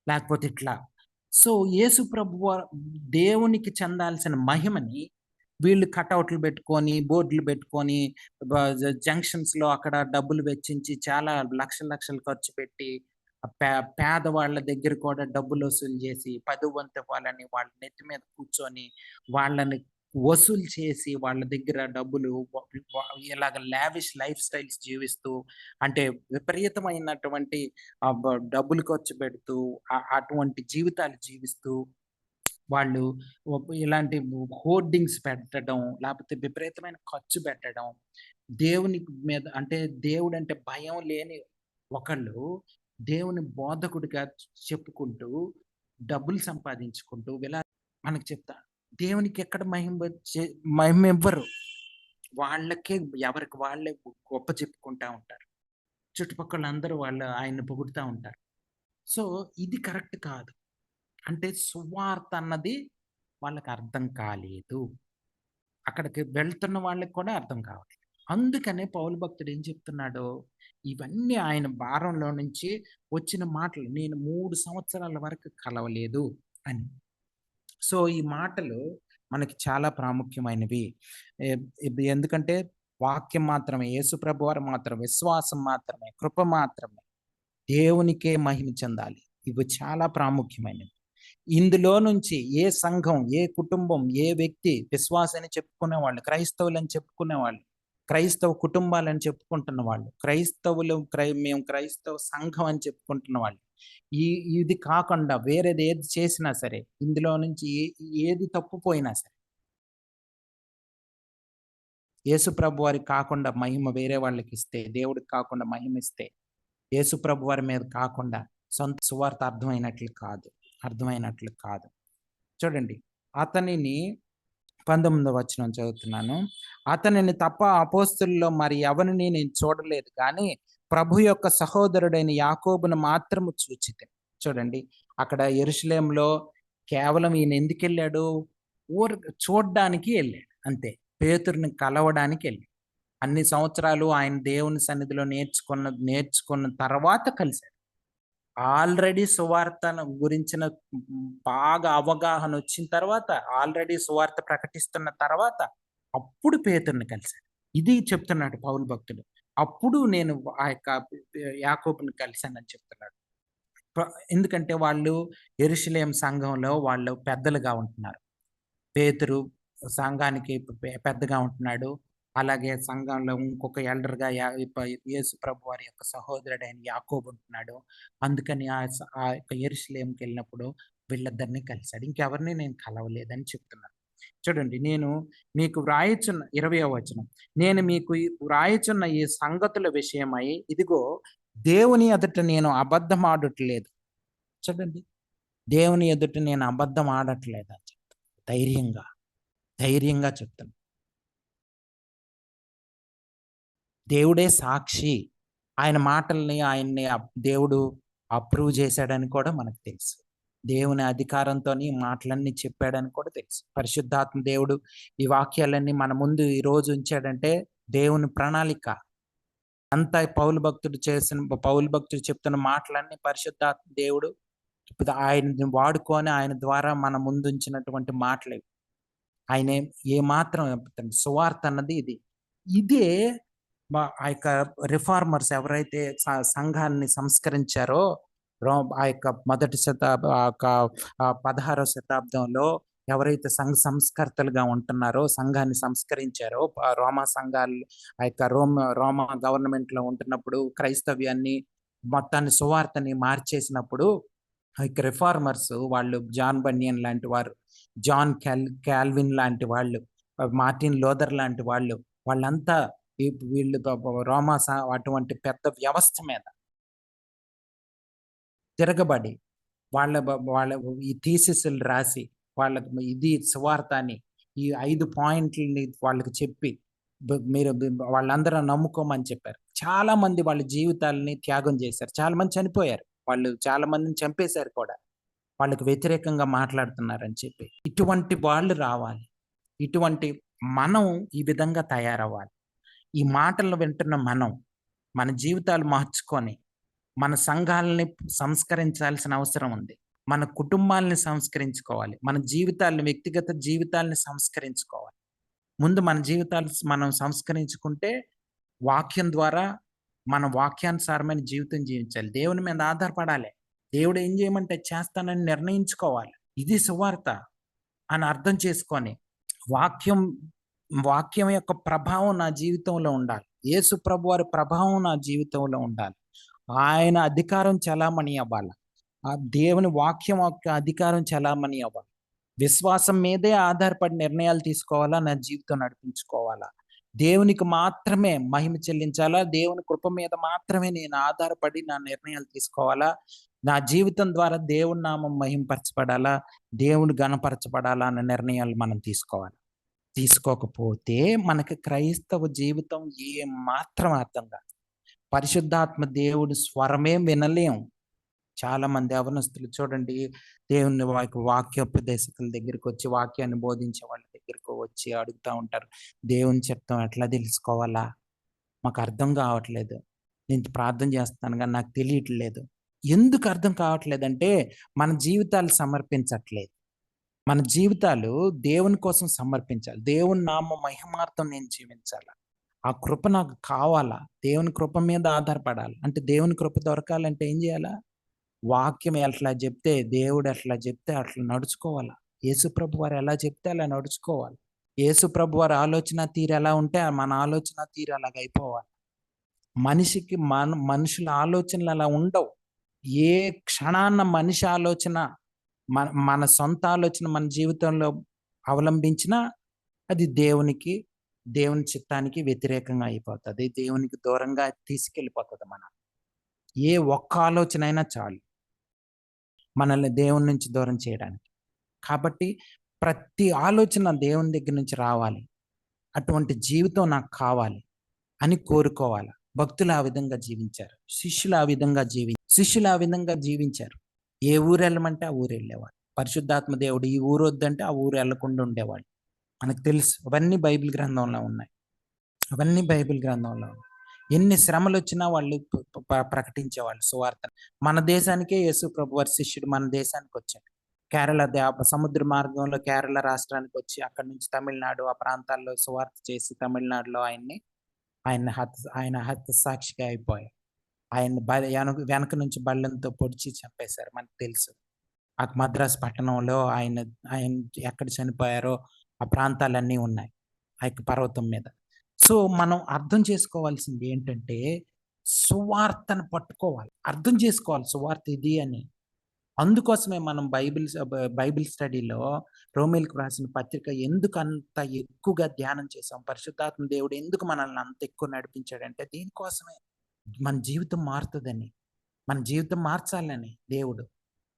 లేకపోతే ఇట్లా. సో, యేసు ప్రభువ దేవునికి చెందాల్సిన మహిమని వీళ్ళు కటౌట్లు పెట్టుకొని, బోర్డులు పెట్టుకొని, జంక్షన్స్‌లో అక్కడ డబ్బులు వెచ్చించి చాలా లక్షలు ఖర్చు పెట్టి, పే పేదవాళ్ళ దగ్గర కూడా డబ్బులు వసూలు చేసి, పదోవంతు ఇవ్వాలని వాళ్ళ నెత్తి మీద కూర్చొని, వాళ్ళని వసూలు చేసి, వాళ్ళ దగ్గర డబ్బులు వ వ ఇలాగ లావిష్ లైఫ్ స్టైల్స్ జీవిస్తూ, అంటే విపరీతమైనటువంటి డబ్బులు ఖర్చు పెడుతూ, అటువంటి జీవితాలు జీవిస్తూ వాళ్ళు ఇలాంటి హోర్డింగ్స్ పెట్టడం, లేపోతే విపరీతమైన ఖర్చు పెట్టడం, దేవుని మీద అంటే దేవుడంటే భయం లేని ఒకళ్ళు దేవుని బోధకుడిగా చెప్పుకుంటూ, డబ్బులు సంపాదించుకుంటూ మనకు చెప్తా దేవునికి ఎక్కడ మహిమివ్వరు. వాళ్ళకే ఎవరికి వాళ్ళే గొప్ప చెప్పుకుంటా ఉంటారు. చుట్టుపక్కలందరూ ఆయన్ని పొగుడుతా ఉంటారు. సో, ఇది కరెక్ట్ కాదు. అంటే సువార్త అన్నది వాళ్ళకి అర్థం కాలేదు. అక్కడికి వెళ్తున్న వాళ్ళకి కూడా అర్థం కావట్లేదు. అందుకనే పౌలు భక్తుడు ఏం చెప్తున్నాడు, ఇవన్నీ ఆయన భారంలో నుంచి వచ్చిన మాటలు. నేను 3 సంవత్సరాల వరకు కలవలేదు అని. సో, ఈ మాటలు మనకి చాలా ప్రాముఖ్యమైనవి. ఎందుకంటే వాక్యం మాత్రమే, యేసు ప్రభువారు మాత్రమే, విశ్వాసం మాత్రమే, కృప మాత్రమే. దేవునికే మహిమ చెందాలి. ఇవి చాలా ప్రాముఖ్యమైనవి. ఇందులో నుంచి ఏ సంఘం, ఏ కుటుంబం, ఏ వ్యక్తి విశ్వాసాన్ని చెప్పుకునేవాళ్ళు, క్రైస్తవులని చెప్పుకునేవాళ్ళు, క్రైస్తవ కుటుంబాలని చెప్పుకుంటున్న వాళ్ళు, మేము క్రైస్తవ సంఘం అని చెప్పుకుంటున్న వాళ్ళు. ఇది కాకుండా వేరేది ఏది చేసినా సరే, ఇందులో నుంచి ఏది తప్పిపోయినా సరే, యేసు ప్రభువారికి కాకుండా మహిమ వేరే వాళ్ళకిస్తే, దేవుడికి కాకుండా మహిమిస్తే, యేసు ప్రభువారి మీద కాకుండా సొంత సువార్త అర్థమైనట్లు కాదు. చూడండి, అతనిని 19వ వచనం చదువుతున్నాను. అతనిని తప్ప అపోస్తలుల్లో మరి ఎవరిని నేను చూడలేదు కానీ ప్రభు యొక్క సహోదరుడైన యాకోబును మాత్రము చూచితిని. చూడండి, అక్కడ యెరూషలేములో కేవలం ఈయన ఎందుకెళ్ళాడు? చూడ్డానికి వెళ్ళాడు అంతే. పేతురుని కలవడానికి వెళ్ళాడు. అన్ని సంవత్సరాలు ఆయన దేవుని సన్నిధిలో నేర్చుకున్న తర్వాత కలిశాడు. ఆల్రెడీ సువార్తను గురించిన బాగా అవగాహన వచ్చిన తర్వాత, ఆల్రెడీ సువార్త ప్రకటిస్తున్న తర్వాత, అప్పుడు పేతురుని కలిశాడు. ఇది చెప్తున్నాడు పౌలు భక్తుడు. అప్పుడు నేను ఆ యొక్క యాకోబుని కలిశానని చెప్తున్నాడు. ఎందుకంటే వాళ్ళు యెరూషలేము సంఘంలో వాళ్ళు పెద్దలుగా ఉంటున్నారు. పేతురు సంఘానికి పెద్దగా ఉంటున్నాడు. అలాగే సంఘంలో ఇంకొక ఎల్డర్‌గా యేసు ప్రభువారి యొక్క సహోదరుడైన యాకోబు ఉంటున్నాడు. అందుకని ఆ యొక్క యెరూషలేముకెళ్ళినప్పుడు వీళ్ళిద్దరిని కలిసాడు. ఇంకెవరిని నేను కలవలేదని చెప్తున్నాను. చూడండి, నేను మీకు వ్రాయుచున్న 20వ వచనం. నేను మీకు వ్రాయుచున్న ఈ సంగతుల విషయమై ఇదిగో దేవుని ఎదుట నేను అబద్ధం ఆడట్లేదు. చూడండి, దేవుని ఎదుట నేను అబద్ధం ఆడట్లేదు అని చెప్తాను. ధైర్యంగా చెప్తాను. దేవుడే సాక్షి. ఆయన మాటల్ని దేవుడు అప్రూవ్ చేశాడని కూడా మనకు తెలుసు. దేవుని అధికారంతోని మాటలన్నీ చెప్పాడని కూడా తెలుసు. పరిశుద్ధాత్మ దేవుడు ఈ వాక్యాలన్నీ మన ముందు ఈ రోజు ఉంచాడంటే దేవుని ప్రణాళిక. అంతా పౌలు భక్తుడు చెప్తున్న మాటలన్నీ పరిశుద్ధాత్మ దేవుడు ఆయన్ని వాడుకొని ఆయన ద్వారా మన ముందుంచినటువంటి మాటలు. ఆయన ఏమాత్రం సువార్త అన్నది ఇదే ఆ యొక్క రిఫార్మర్స్ ఎవరైతే సంఘాన్ని సంస్కరించారో ఆ యొక్క మొదటి 16వ శతాబ్దంలో ఎవరైతే సంఘ సంస్కర్తలుగా ఉంటున్నారో, సంఘాన్ని సంస్కరించారో, రోమా సంఘాలు ఆ యొక్క రోమా గవర్నమెంట్ లో ఉంటున్నప్పుడు క్రైస్తవ్యాన్ని మొత్తాన్ని సువార్తని మార్చేసినప్పుడు ఆ యొక్క రిఫార్మర్స్ వాళ్ళు జాన్ బన్యన్ లాంటి వారు, జాన్ కాల్విన్ లాంటి వాళ్ళు, మార్టిన్ లోథర్ లాంటి వాళ్ళంతా వీళ్ళు రోమా అటువంటి పెద్ద వ్యవస్థ మీద తిరగబడి వాళ్ళ ఈ థీసిస్లు రాసి వాళ్ళకి ఇది సువార్త అని ఈ 5 పాయింట్లని వాళ్ళకి చెప్పి మీరు వాళ్ళందరూ నమ్ముకోమని చెప్పారు. చాలా మంది వాళ్ళ జీవితాలని త్యాగం చేశారు. చాలా మంది చనిపోయారు. వాళ్ళు చాలా మందిని చంపేశారు కూడా, వాళ్ళకి వ్యతిరేకంగా మాట్లాడుతున్నారని చెప్పి. ఇటువంటి వాళ్ళు రావాలి. ఇటువంటి మనం ఈ విధంగా తయారవ్వాలి. ఈ మాటలు వింటున్న మనం మన జీవితాలు మార్చుకొని మన సంఘాలని సంస్కరించాల్సిన అవసరం ఉంది. మన కుటుంబాలని సంస్కరించుకోవాలి. మన జీవితాలను, వ్యక్తిగత జీవితాలని సంస్కరించుకోవాలి. ముందు మన జీవితాలు మనం సంస్కరించుకుంటే వాక్యం ద్వారా మన వాక్యానుసారమైన జీవితం జీవించాలి. దేవుని మీద ఆధారపడాలి. దేవుడు ఏం చేయమంటే చేస్తానని నిర్ణయించుకోవాలి. ఇది సువార్త అని అర్థం చేసుకొని వాక్యం యొక్క ప్రభావం నా జీవితంలో ఉండాలి. యేసు ప్రభు వారి ప్రభావం నా జీవితంలో ఉండాలి. ఆయన అధికారం చలామణి అవ్వాలి. ఆ దేవుని వాక్యం యొక్క అధికారం చలామణి అవ్వాలి. విశ్వాసం మీదే ఆధారపడి నిర్ణయాలు తీసుకోవాలా, నా జీవితం నడిపించుకోవాలా, దేవునికి మాత్రమే మహిమ చెల్లించాలా, దేవుని కృప మీద మాత్రమే నేను ఆధారపడి నా నిర్ణయాలు తీసుకోవాలా, నా జీవితం ద్వారా దేవుని నామం మహింపరచబడాలా, దేవుని గణపరచబడాలా అన్న నిర్ణయాలు మనం తీసుకోవాలి. తీసుకోకపోతే మనకి క్రైస్తవ జీవితం ఏ మాత్రం అర్థం కాదు. పరిశుద్ధాత్మ దేవుడి స్వరమే వినలేం. చాలా మంది అవనస్తులు చూడండి, దేవుని వాక్యోపదేశకుల దగ్గరికి వచ్చి, వాక్యాన్ని బోధించే వాళ్ళ దగ్గరకు వచ్చి అడుగుతూ ఉంటారు, దేవుని చిత్తం ఎట్లా తెలుసుకోవాలా, మాకు అర్థం కావట్లేదు, నేను ప్రార్థన చేస్తాను కానీ నాకు తెలియట్లేదు. ఎందుకు అర్థం కావట్లేదంటే మన జీవితాలు సమర్పించట్లేదు. మన జీవితాలు దేవుని కోసం సమర్పించాలి. దేవుని నామ మహిమార్థం నేను జీవించాలి. ఆ కృప నాకు కావాలా, దేవుని కృప మీద ఆధారపడాలి. అంటే దేవుని కృప దొరకాలంటే ఏం చేయాలా? వాక్యం ఎట్లా చెప్తే, దేవుడు ఎట్లా చెప్తే అట్లా నడుచుకోవాలా. యేసుప్రభు వారు ఎలా చెప్తే అలా నడుచుకోవాలి. యేసుప్రభు వారి ఆలోచన తీరు ఎలా ఉంటే మన ఆలోచన తీరు అలాగ అయిపోవాలి. మనిషికి మనుషుల ఆలోచనలు అలా ఉండవు. ఏ క్షణాన్న మనిషి ఆలోచన మన సొంత ఆలోచన మన జీవితంలో అవలంబించినా అది దేవుని చిత్తానికి వ్యతిరేకంగా అయిపోతుంది. దేవునికి దూరంగా తీసుకెళ్ళిపోతుంది. ఏ ఒక్క ఆలోచన అయినా చాలు మనల్ని దేవుని నుంచి దూరం చేయడానికి. కాబట్టి ప్రతి ఆలోచన దేవుని దగ్గర నుంచి రావాలి. అటువంటి జీవితం నాకు కావాలి అని కోరుకోవాలి. భక్తులు ఆ విధంగా జీవించారు. శిష్యులు ఆ విధంగా జీవించారు. ఏ ఊరు వెళ్ళమంటే ఆ ఊరు వెళ్ళేవాడు. పరిశుద్ధాత్మ దేవుడు ఈ ఊరు వద్దంటే ఆ ఊరు వెళ్లకుండా ఉండేవాడు. మనకు తెలుసు, అవన్నీ బైబిల్ గ్రంథంలో ఉన్నాయి. ఎన్ని శ్రమలు వచ్చినా వాళ్ళు ప్రకటించేవాళ్ళు సువార్త. మన దేశానికే యేసు ప్రభు వారి శిష్యుడు మన దేశానికి వచ్చాడు. కేరళ సముద్ర మార్గంలో కేరళ రాష్ట్రానికి వచ్చి అక్కడి నుంచి తమిళనాడు ఆ ప్రాంతాల్లో సువార్త చేసి తమిళనాడులో ఆయన హతసాక్షిగా అయిపోయారు. ఆయన వెనక నుంచి బళ్ళంతో పొడిచి చంపేశారు. మనకు తెలుసు. ఆ మద్రాసు పట్టణంలో ఆయన ఎక్కడ చనిపోయారో ఆ ప్రాంతాలన్నీ ఉన్నాయి ఆ యొక్క పర్వతం మీద. సో మనం అర్థం చేసుకోవాల్సింది ఏంటంటే సువార్తను పట్టుకోవాలి, అర్థం చేసుకోవాలి సువార్త ఇది అని. అందుకోసమే మనం బైబిల్ స్టడీలో రోమీలకు రాసిన పత్రిక ఎందుకు అంత ఎక్కువగా ధ్యానం చేసాం, పరిశుద్ధాత్మ దేవుడు ఎందుకు మనల్ని అంత ఎక్కువ నడిపించాడంటే దీనికోసమే. మన జీవితం మారుతుందని, మన జీవితం మార్చాలని దేవుడు,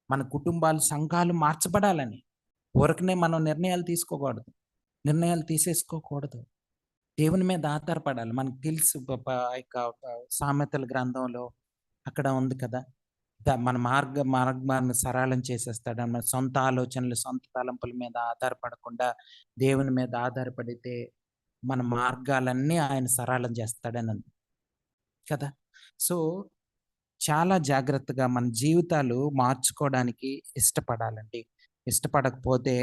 మన కుటుంబాలు సంఘాలు మార్చబడాలని. ఊరకనే మనం నిర్ణయాలు తీసేసుకోకూడదు. దేవుని మీద ఆధారపడాలి. మనకు తెలుసు సామెతల గ్రంథంలో అక్కడ ఉంది కదా, మన మార్గాన్ని సరళం చేసేస్తాడు. మన సొంత ఆలోచనలు సొంత తలంపుల మీద ఆధారపడకుండా దేవుని మీద ఆధారపడితే మన మార్గాలన్నీ ఆయన సరళం చేస్తాడని. కదా! సో, చాలా జాగ్రత్తగా మన జీవితాలు మార్చుకోవడానికి ఇష్టపడాలండి. ఇష్టపడకపోతే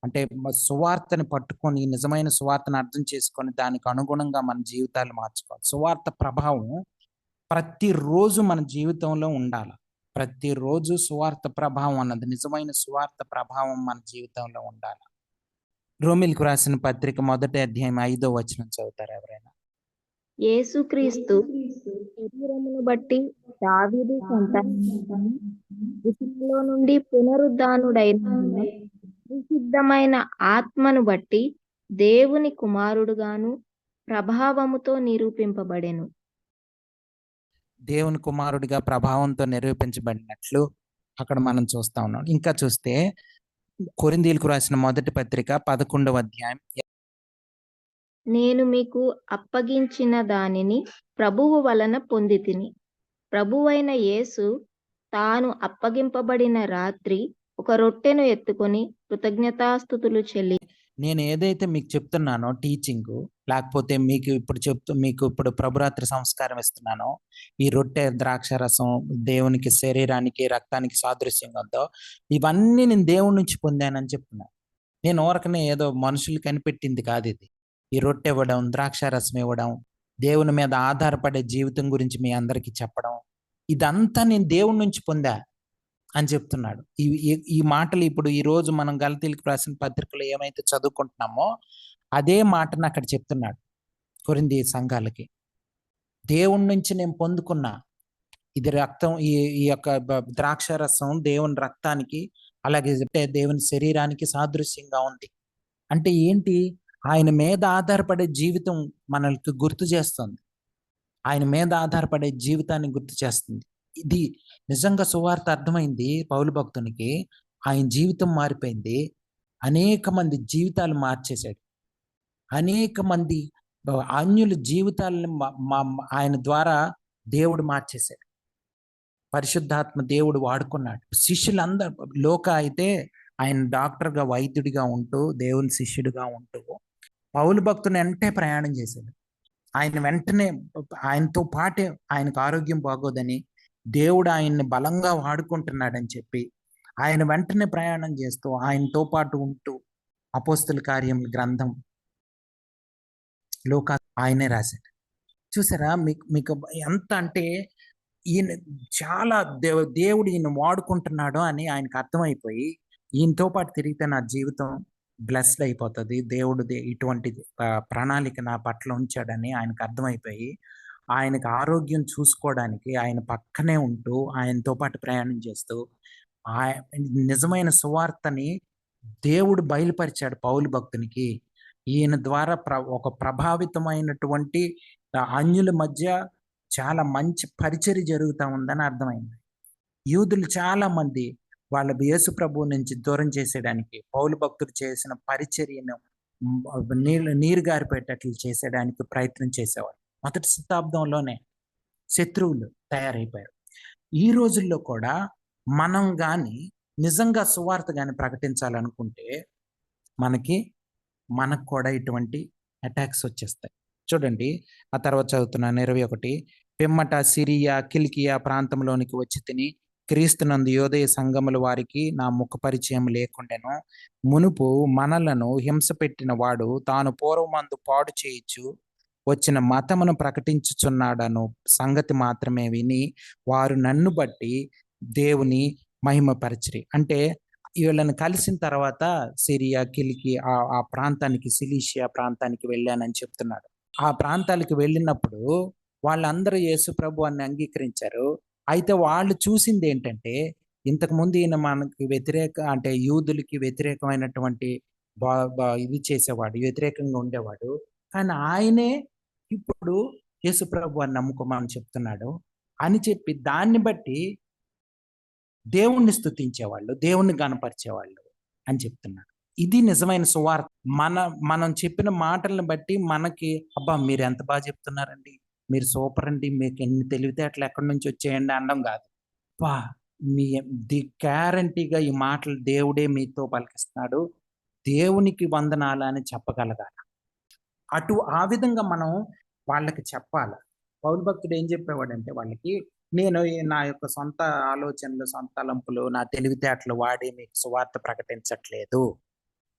అంటే సువార్తని పట్టుకొని, నిజమైన సువార్తను అర్థం చేసుకొని, దానికి అనుగుణంగా మన జీవితాలు మార్చుకోవాలి. సువార్త ప్రభావం ప్రతిరోజు మన జీవితంలో ఉండాల. ప్రతిరోజు సువార్త ప్రభావం అన్నది, నిజమైన సువార్త ప్రభావం మన జీవితంలో ఉండాల. రోమీయులకు రాసిన పత్రిక మొదటి అధ్యాయం 5వ వచనం చదువుతారా ఎవరైనా? యేసుక్రీస్తు శరీరమును బట్టి దావీదు సంతానము మృతులలో నుండి పునరుద్ధానుడైనందున పరిశుద్ధమైన ఆత్మను బట్టి దేవుని కుమారుడుగాను ప్రభావముతో నిరూపింపబడెను. దేవుని కుమారుడిగా ప్రభావంతో నిరూపించబడినట్లు అక్కడ మనం చూస్తా ఉన్నాం. ఇంకా చూస్తే కొరింథీయులకు రాసిన మొదటి పత్రిక 11వ అధ్యాయం నేను మీకు అప్పగించిన దానిని ప్రభువు వలన పొందితిని. ప్రభువైన యేసు తాను అప్పగింపబడిన రాత్రి ఒక రొట్టెను ఎత్తుకొని కృతజ్ఞతాస్తుతులు చెల్లించి, నేను ఏదైతే మీకు చెప్తున్నానో టీచింగు, లేకపోతే మీకు ఇప్పుడు ప్రభురాత్రి సంస్కారం ఇస్తున్నానో, ఈ రొట్టె ద్రాక్ష రసం దేవునికి శరీరానికి రక్తానికి సాదృశ్యంగా ఉందో, ఇవన్నీ నేను దేవుడి నుంచి పొందానని చెప్తున్నాను. నేను ఊరకనే ఏదో మనుషులు కనిపెట్టింది కాదు ఇది. ఈ రొట్టె ఇవ్వడం, ద్రాక్ష రసం ఇవ్వడం, దేవుని మీద ఆధారపడే జీవితం గురించి మీ అందరికీ చెప్పడం, ఇదంతా నేను దేవుడి నుంచి పొందా అని చెప్తున్నాడు. ఈ మాటలు ఇప్పుడు ఈ రోజు మనం గలతీయులకు రాసిన పత్రికలో ఏమైతే చదువుకుంటున్నామో అదే మాటను అక్కడ చెప్తున్నాడు కొరింథీ సంఘాలకి. దేవుడి నుంచి నేను పొందుకున్నా. ఇది రక్తం, ఈ యొక్క ద్రాక్ష రసం దేవుని రక్తానికి, అలాగే దేవుని శరీరానికి సాదృశ్యంగా ఉంది. అంటే ఏంటి? ఆయన మీద ఆధారపడే జీవితం మనల్ని గుర్తు చేస్తుంది. ఆయన మీద ఆధారపడే జీవితాన్ని గుర్తు చేస్తుంది. ఇది నిజంగా సువార్త అర్థమైంది పౌలు భక్తునికి. ఆయన జీవితం మారిపోయింది. అనేక మంది జీవితాలు మార్చేశాడు. అనేక మంది అన్యుల జీవితాలను ఆయన ద్వారా దేవుడు మార్చేశాడు. పరిశుద్ధాత్మ దేవుడు వాడుకున్నాడు. శిష్యులందరూ లోక అయితే ఆయన డాక్టర్గా, వైద్యుడిగా ఉంటూ, దేవుని శిష్యుడిగా ఉంటూ పౌలు భక్తుని వెంటే ప్రయాణం చేశాడు. ఆయన వెంటనే ఆయనతో పాటే ఆయనకు ఆరోగ్యం బాగోదని దేవుడు ఆయన్ని బలంగా వాడుకుంటున్నాడని చెప్పి ఆయన వెంటనే ప్రయాణం చేస్తూ ఆయనతో పాటు ఉంటూ అపోస్తుల కార్యముల గ్రంథం లోక ఆయనే రాశాడు. చూసారా మీకు ఎంత అంటే ఈయన చాలా దేవుడు ఈయన వాడుకుంటున్నాడు అని ఆయనకు అర్థమైపోయి, ఈయనతో పాటు తిరిగితే నా జీవితం బ్లెస్డ్ అయిపోతుంది, దేవుడు ఇటువంటి ప్రణాళిక నా పట్ల ఉంచాడని ఆయనకు అర్థమైపోయి, ఆయనకు ఆరోగ్యం చూసుకోవడానికి ఆయన పక్కనే ఉంటూ ఆయనతో పాటు ప్రయాణం చేస్తూ నిజమైన సువార్తని దేవుడు బయలుపరిచాడు పౌలు భక్తునికి. ఈయన ద్వారా ఒక ప్రభావితమైనటువంటి అన్యుల మధ్య చాలా మంచి పరిచర్య జరుగుతూ ఉందని అర్థమైంది. యూదులు చాలా మంది వాళ్ళ యేసు ప్రభువు నుంచి దూరం చేసేయడానికి పౌలు భక్తుడు చేసిన పరిచర్యను నీరు గారిపోయేటట్లు చేసేయడానికి ప్రయత్నం చేసేవారు. మొదటి శతాబ్దంలోనే శత్రువులు తయారైపోయారు. ఈ రోజుల్లో కూడా మనం కానీ నిజంగా సువార్త కానీ ప్రకటించాలనుకుంటే మనకు కూడా ఇటువంటి అటాక్స్ వచ్చేస్తాయి. చూడండి, ఆ తర్వాత చదువుతున్నాను 21. పిమ్మట సిరియా, కిలికియా ప్రాంతంలోనికి వచ్చి తిని క్రీస్తునందు యోదయ సంఘముల వారికి నా ముఖ పరిచయం లేకుండాను, మునుపు మనలను హింస పెట్టిన వాడు తాను పూర్వమందు పాడు చేయించు వచ్చిన మతమును ప్రకటించుచున్నాడను సంగతి మాత్రమే విని వారు నన్ను బట్టి దేవుని మహిమపరచిరి. అంటే వీళ్ళని కలిసిన తర్వాత సిరియా, కిలికి ఆ ప్రాంతానికి, సిలీషియా ప్రాంతానికి వెళ్ళానని చెప్తున్నాడు. ఆ ప్రాంతాలకు వెళ్ళినప్పుడు వాళ్ళందరూ యేసు ప్రభు అని అంగీకరించారు. అయితే వాళ్ళు చూసింది ఏంటంటే, ఇంతకుముందు ఈయన మనకి అంటే యూదులకి వ్యతిరేకమైనటువంటి ఇది చేసేవాడు, వ్యతిరేకంగా ఉండేవాడు. కానీ ఆయనే ఇప్పుడు యేసు ప్రభు అని నమ్ముకోమని చెప్తున్నాడు అని చెప్పి, దాన్ని బట్టి దేవుణ్ణి స్తుతించేవాళ్ళు, దేవుణ్ణి గణపరిచేవాళ్ళు అని చెప్తున్నాడు. ఇది నిజమైన సువార్త. మనం చెప్పిన మాటలను బట్టి మనకి, అబ్బా మీరు ఎంత బాగా చెప్తున్నారండి, మీరు సూపర్ అండి, మీకు ఎన్ని తెలివితేటలు ఎక్కడి నుంచి వచ్చేయండి అనడం కాదు. గ్యారంటీగా ఈ మాటలు దేవుడే మీతో పలికిస్తున్నాడు, దేవునికి వందనాలు అని చెప్పగలగాలి. ఆ విధంగా మనం వాళ్ళకి చెప్పాలి. పౌలు భక్తుడు ఏం చెప్పేవాడంటే వాళ్ళకి, నేను నా యొక్క సొంత ఆలోచనలు, సొంత తలంపులు, నా తెలివితేటలు వాడి మీకు సువార్త ప్రకటించట్లేదు.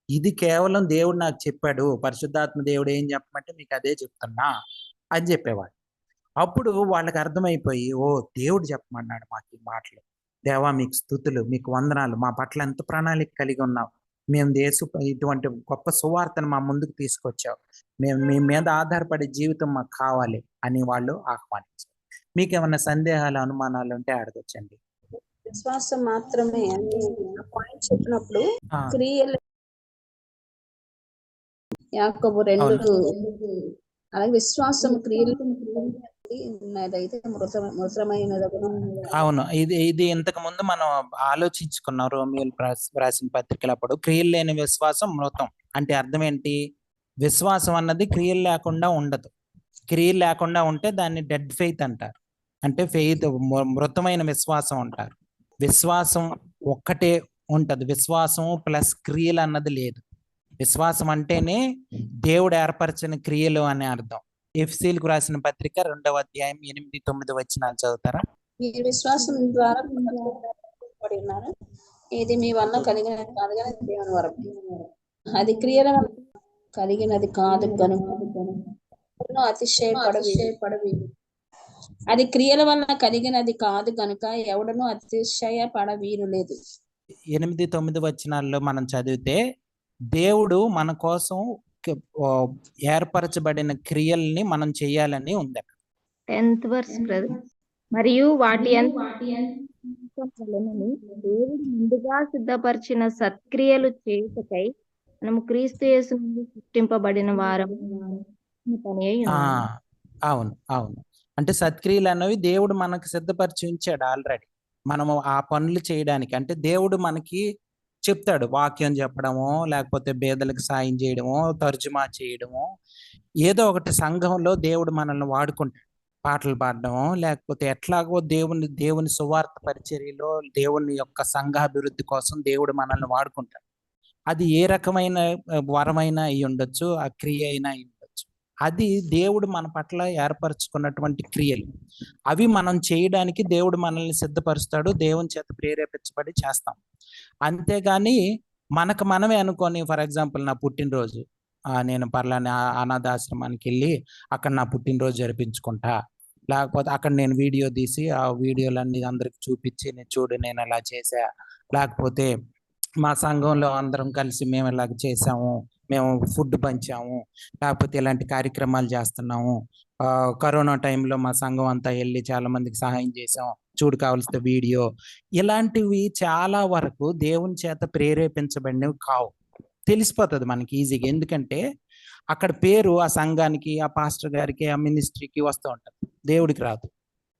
ఇది కేవలం దేవుడు నాకు చెప్పాడు. పరిశుద్ధాత్మ దేవుడు ఏం చెప్పమంటే మీకు అదే చెప్తున్నా అని చెప్పేవాడు. అప్పుడు వాళ్ళకి అర్థమైపోయి, ఓ దేవుడు చెప్పమన్నాడు మాకు ఈ మాటలు. దేవా మీకు స్తుతులు, మీకు వందనాలు, మా పట్ల ఎంత ప్రణాళిక కలిగి ఉన్నావు. మేము ఇటువంటి గొప్ప సువార్తను మా ముందుకు తీసుకొచ్చావు. మేము మీ మీద ఆధారపడే జీవితం మాకు కావాలి అని వాళ్ళు ఆహ్వానించారు. మీకు ఏమైనా సందేహాలు, అనుమానాలు ఉంటే అడగొచ్చండి. విశ్వాసం మాత్రమే అని పాయింట్ చెప్పినప్పుడు క్రియలు యాకోబు 2 అలాగే విశ్వాసం క్రియలు అయితే మృతమైనదగును. అవును, ఇది ఇంతకు ముందు మనం ఆలోచించుకున్నాం. రోమియోలు రాసిన పత్రికలప్పుడు క్రియలు లేని విశ్వాసం మృతం అంటే అర్థం ఏంటి? విశ్వాసం అన్నది క్రియలు లేకుండా ఉండదు. క్రియలు లేకుండా ఉంటే దాన్ని డెడ్ ఫెయిత్ అంటారు. అంటే ఫెయిత్ మృతమైన విశ్వాసం అంటారు. విశ్వాసం ఒక్కటే ఉంటది, విశ్వాసం ప్లస్ క్రియలు అన్నది లేదు. విశ్వాసం అంటేనే దేవుడు ఏర్పరచిన క్రియలు అనే అర్థం. ఎఫెసీయులకు రాసిన పత్రిక 2వ అధ్యాయం 8-9 వచనాలు చదువుతారా? మీరు విశ్వాసం ద్వారా పడి ఉన్నారు. ఇది మీ వల్ల కలిగినది కాదు కానీ దేవుని వరం. అది క్రియల వల్ల కలిగినది కాదు కనుక అతిశయపడవి. అది క్రియల వల్ల కలిగినది కాదు కనుక ఎవడను అతిశయపడవీరు లేదు. 8-9 వచనాల్లో మనం చదివితే దేవుడు మన కోసం ఏర్పరచబడిన క్రియల్ని మనం చేయాలని ఉంది. 10th verse brother. మరియు వాటి దేవుడు ముందుగా సిద్ధపరిచిన సత్క్రియలు చేయుటకై మనము క్రీస్తు యేసు నుండి సృష్టింపబడిన వారం. అవును అవును, అంటే సత్క్రియలు అన్నవి దేవుడు మనకు సిద్ధపరిచి ఉంచాడు ఆల్రెడీ. మనము ఆ పనులు చేయడానికి, అంటే దేవుడు మనకి చెప్తాడు, వాక్యం చెప్పడమో, లేకపోతే పేదలకు సాయం చేయడమో, తర్జుమా చేయడమో, ఏదో ఒకటి సంఘంలో దేవుడు మనల్ని వాడుకుంటాడు. పాటలు పాడడమో, లేకపోతే ఎట్లాగో దేవుని సువార్త పరిచర్యలో దేవుని యొక్క సంఘాభివృద్ధి కోసం దేవుడు మనల్ని వాడుకుంటాడు. అది ఏ రకమైన వరమైనా అయి ఉండొచ్చు, ఆ క్రియ అయినా అయి ఉండొచ్చు. అది దేవుడు మన పట్ల ఏర్పరచుకున్నటువంటి క్రియలు. అవి మనం చేయడానికి దేవుడు మనల్ని సిద్ధపరుస్తాడు, దేవుని చేత ప్రేరేపించబడి చేస్తాం. అంతేగాని మనకు మనమే అనుకొని, ఫర్ ఎగ్జాంపుల్ నా పుట్టినరోజు, నేను పర్లాని అనాథాశ్రమానికి వెళ్ళి అక్కడ నా పుట్టినరోజు జరిపించుకుంటా, లేకపోతే అక్కడ నేను వీడియో తీసి ఆ వీడియోలన్నీ అందరికి చూపించి, నేను చూడు నేను ఎలా చేసా, లేకపోతే మా సంఘంలో అందరం కలిసి మేము ఇలాగ చేసాము, మేము ఫుడ్ పంచాము, లేకపోతే ఇలాంటి కార్యక్రమాలు చేస్తున్నాము, కరోనా టైంలో మా సంఘం అంతా వెళ్ళి చాలా మందికి సహాయం చేసాం, చూడు కావాల్సిన వీడియో, ఇలాంటివి చాలా వరకు దేవుని చేత ప్రేరేపించబడినవి కావు. తెలిసిపోతుంది మనకి ఈజీగా. ఎందుకంటే అక్కడ పేరు ఆ సంఘానికి, ఆ పాస్టర్ గారికి, ఆ మినిస్ట్రీకి వస్తూ ఉంటుంది, దేవుడికి రాదు.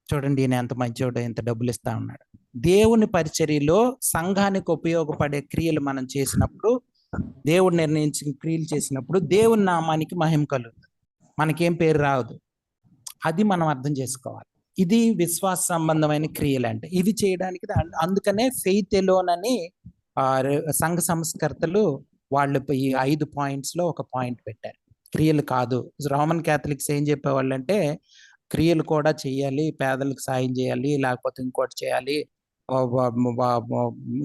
చూడండి ఈయన ఎంత మంచోడు, ఎంత డబ్బులు ఇస్తా ఉన్నాడు. దేవుని పరిచర్యలో సంఘానికి ఉపయోగపడే క్రియలు మనం చేసినప్పుడు, దేవుడు నిర్ణయించిన క్రియలు చేసినప్పుడు దేవుని నామానికి మహిమ కలుగుతుంది, మనకేం పేరు రాదు. అది మనం అర్థం చేసుకోవాలి. ఇది విశ్వాస సంబంధమైన క్రియలు. అంటే ఇవి చేయడానికి అందుకనే ఫెయిత్ ఎలోన్ అని సంఘ సంస్కర్తలు వాళ్ళు ఈ 5 points లో ఒక పాయింట్ పెట్టారు, క్రియలు కాదు. రోమన్ క్యాథలిక్స్ ఏం చెప్పేవాళ్ళు అంటే, క్రియలు కూడా చేయాలి, పేదలకు సాయం చేయాలి, లేకపోతే ఇంకోటి చేయాలి,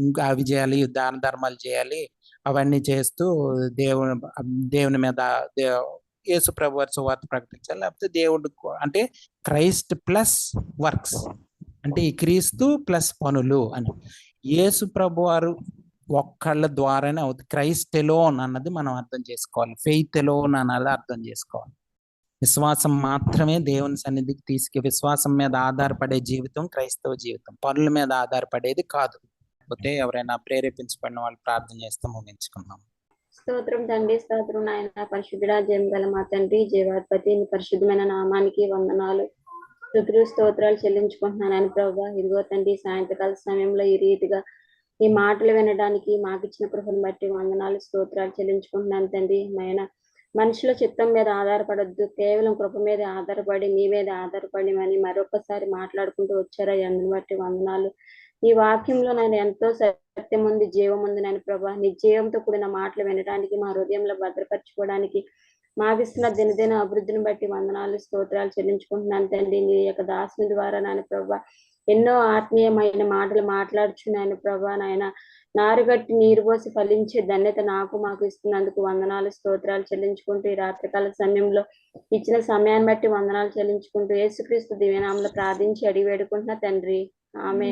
ఇంకా అవి చేయాలి, దాన ధర్మాలు చేయాలి, అవన్నీ చేస్తూ దేవుని మీద యేసు ప్రభు వారి సువార్త ప్రకటించాలి, లేకపోతే దేవుడు అంటే క్రైస్ట్ ప్లస్ వర్క్స్, అంటే ఈ క్రీస్తు ప్లస్ పనులు అని. యేసు ప్రభు వారు ఒక్కళ్ళ ద్వారానే అవుతుంది. క్రైస్ట్ ఎలోన్ అన్నది మనం అర్థం చేసుకోవాలి, ఫెయిత్ ఎలోన్ అన్నది అర్థం చేసుకోవాలి. విశ్వాసం మాత్రమే దేవుని సన్నిధికి విశ్వాసం మీద ఆధారపడే జీవితం క్రైస్తవ జీవితం, పనుల మీద ఆధారపడేది కాదు. లేకపోతే ఎవరైనా ప్రేరేపించబడిన వాళ్ళు ప్రార్థన చేస్తే ముగించుకుందాం. స్తోత్రం తండ్రి, స్తోత్రం నాయన. పరిశుద్ధుడా, జయం గల మా తండ్రి, జీవాధిపతి, పరిశుద్ధమైన నామానికి వందనాలు, స్తుతులు, స్తోత్రాలు చెల్లించుకుంటున్నాను ప్రభువా. ఇదిగో తండ్రి, సాయంత్రకాల సమయంలో ఈ రీతిగా ఈ మాటలు వినడానికి మాకు ఇచ్చిన కృపను బట్టి వందనాలు, స్తోత్రాలు చెల్లించుకుంటున్నాను తండ్రి. నాయన, మనుషుల చిత్తం మీద ఆధారపడద్దు, కేవలం కృప మీద ఆధారపడి, మీ మీద ఆధారపడి అని మరొకసారి మాట్లాడుకుంటూ వచ్చారా, అందుని బట్టి వందనాలు. ఈ వాక్యంలో నేను ఎంతో సత్యం ఉంది, జీవం ఉంది నాయన ప్రభా. నీ జీవంతో కూడిన మాటలు వినడానికి, మా హృదయంలో భద్రపరచుకోవడానికి, మాకిస్తున్న దినదిన అభివృద్ధిని బట్టి వందనాలు స్తోత్రాలు చెల్లించుకుంటున్నాను తండ్రి. నీ యొక్క దాసుని ద్వారా నాయన ప్రభా ఎన్నో ఆత్మీయమైన మాటలు మాట్లాడుచున్నాయన ప్రభా. నాయన నారుగట్టి నీరు పోసి ఫలించే ధన్యత నాకు మాకు ఇస్తున్నందుకు వందనాలు స్తోత్రాలు చెల్లించుకుంటూ ఈ రాత్రికాల సమయంలో ఇచ్చిన సమయాన్ని బట్టి వందనాలు చెల్లించుకుంటూ యేసుక్రీస్తు దివ్యనామంలో ప్రార్థించి అడిగి వేడుకుంటున్నా తండ్రి. ఆమె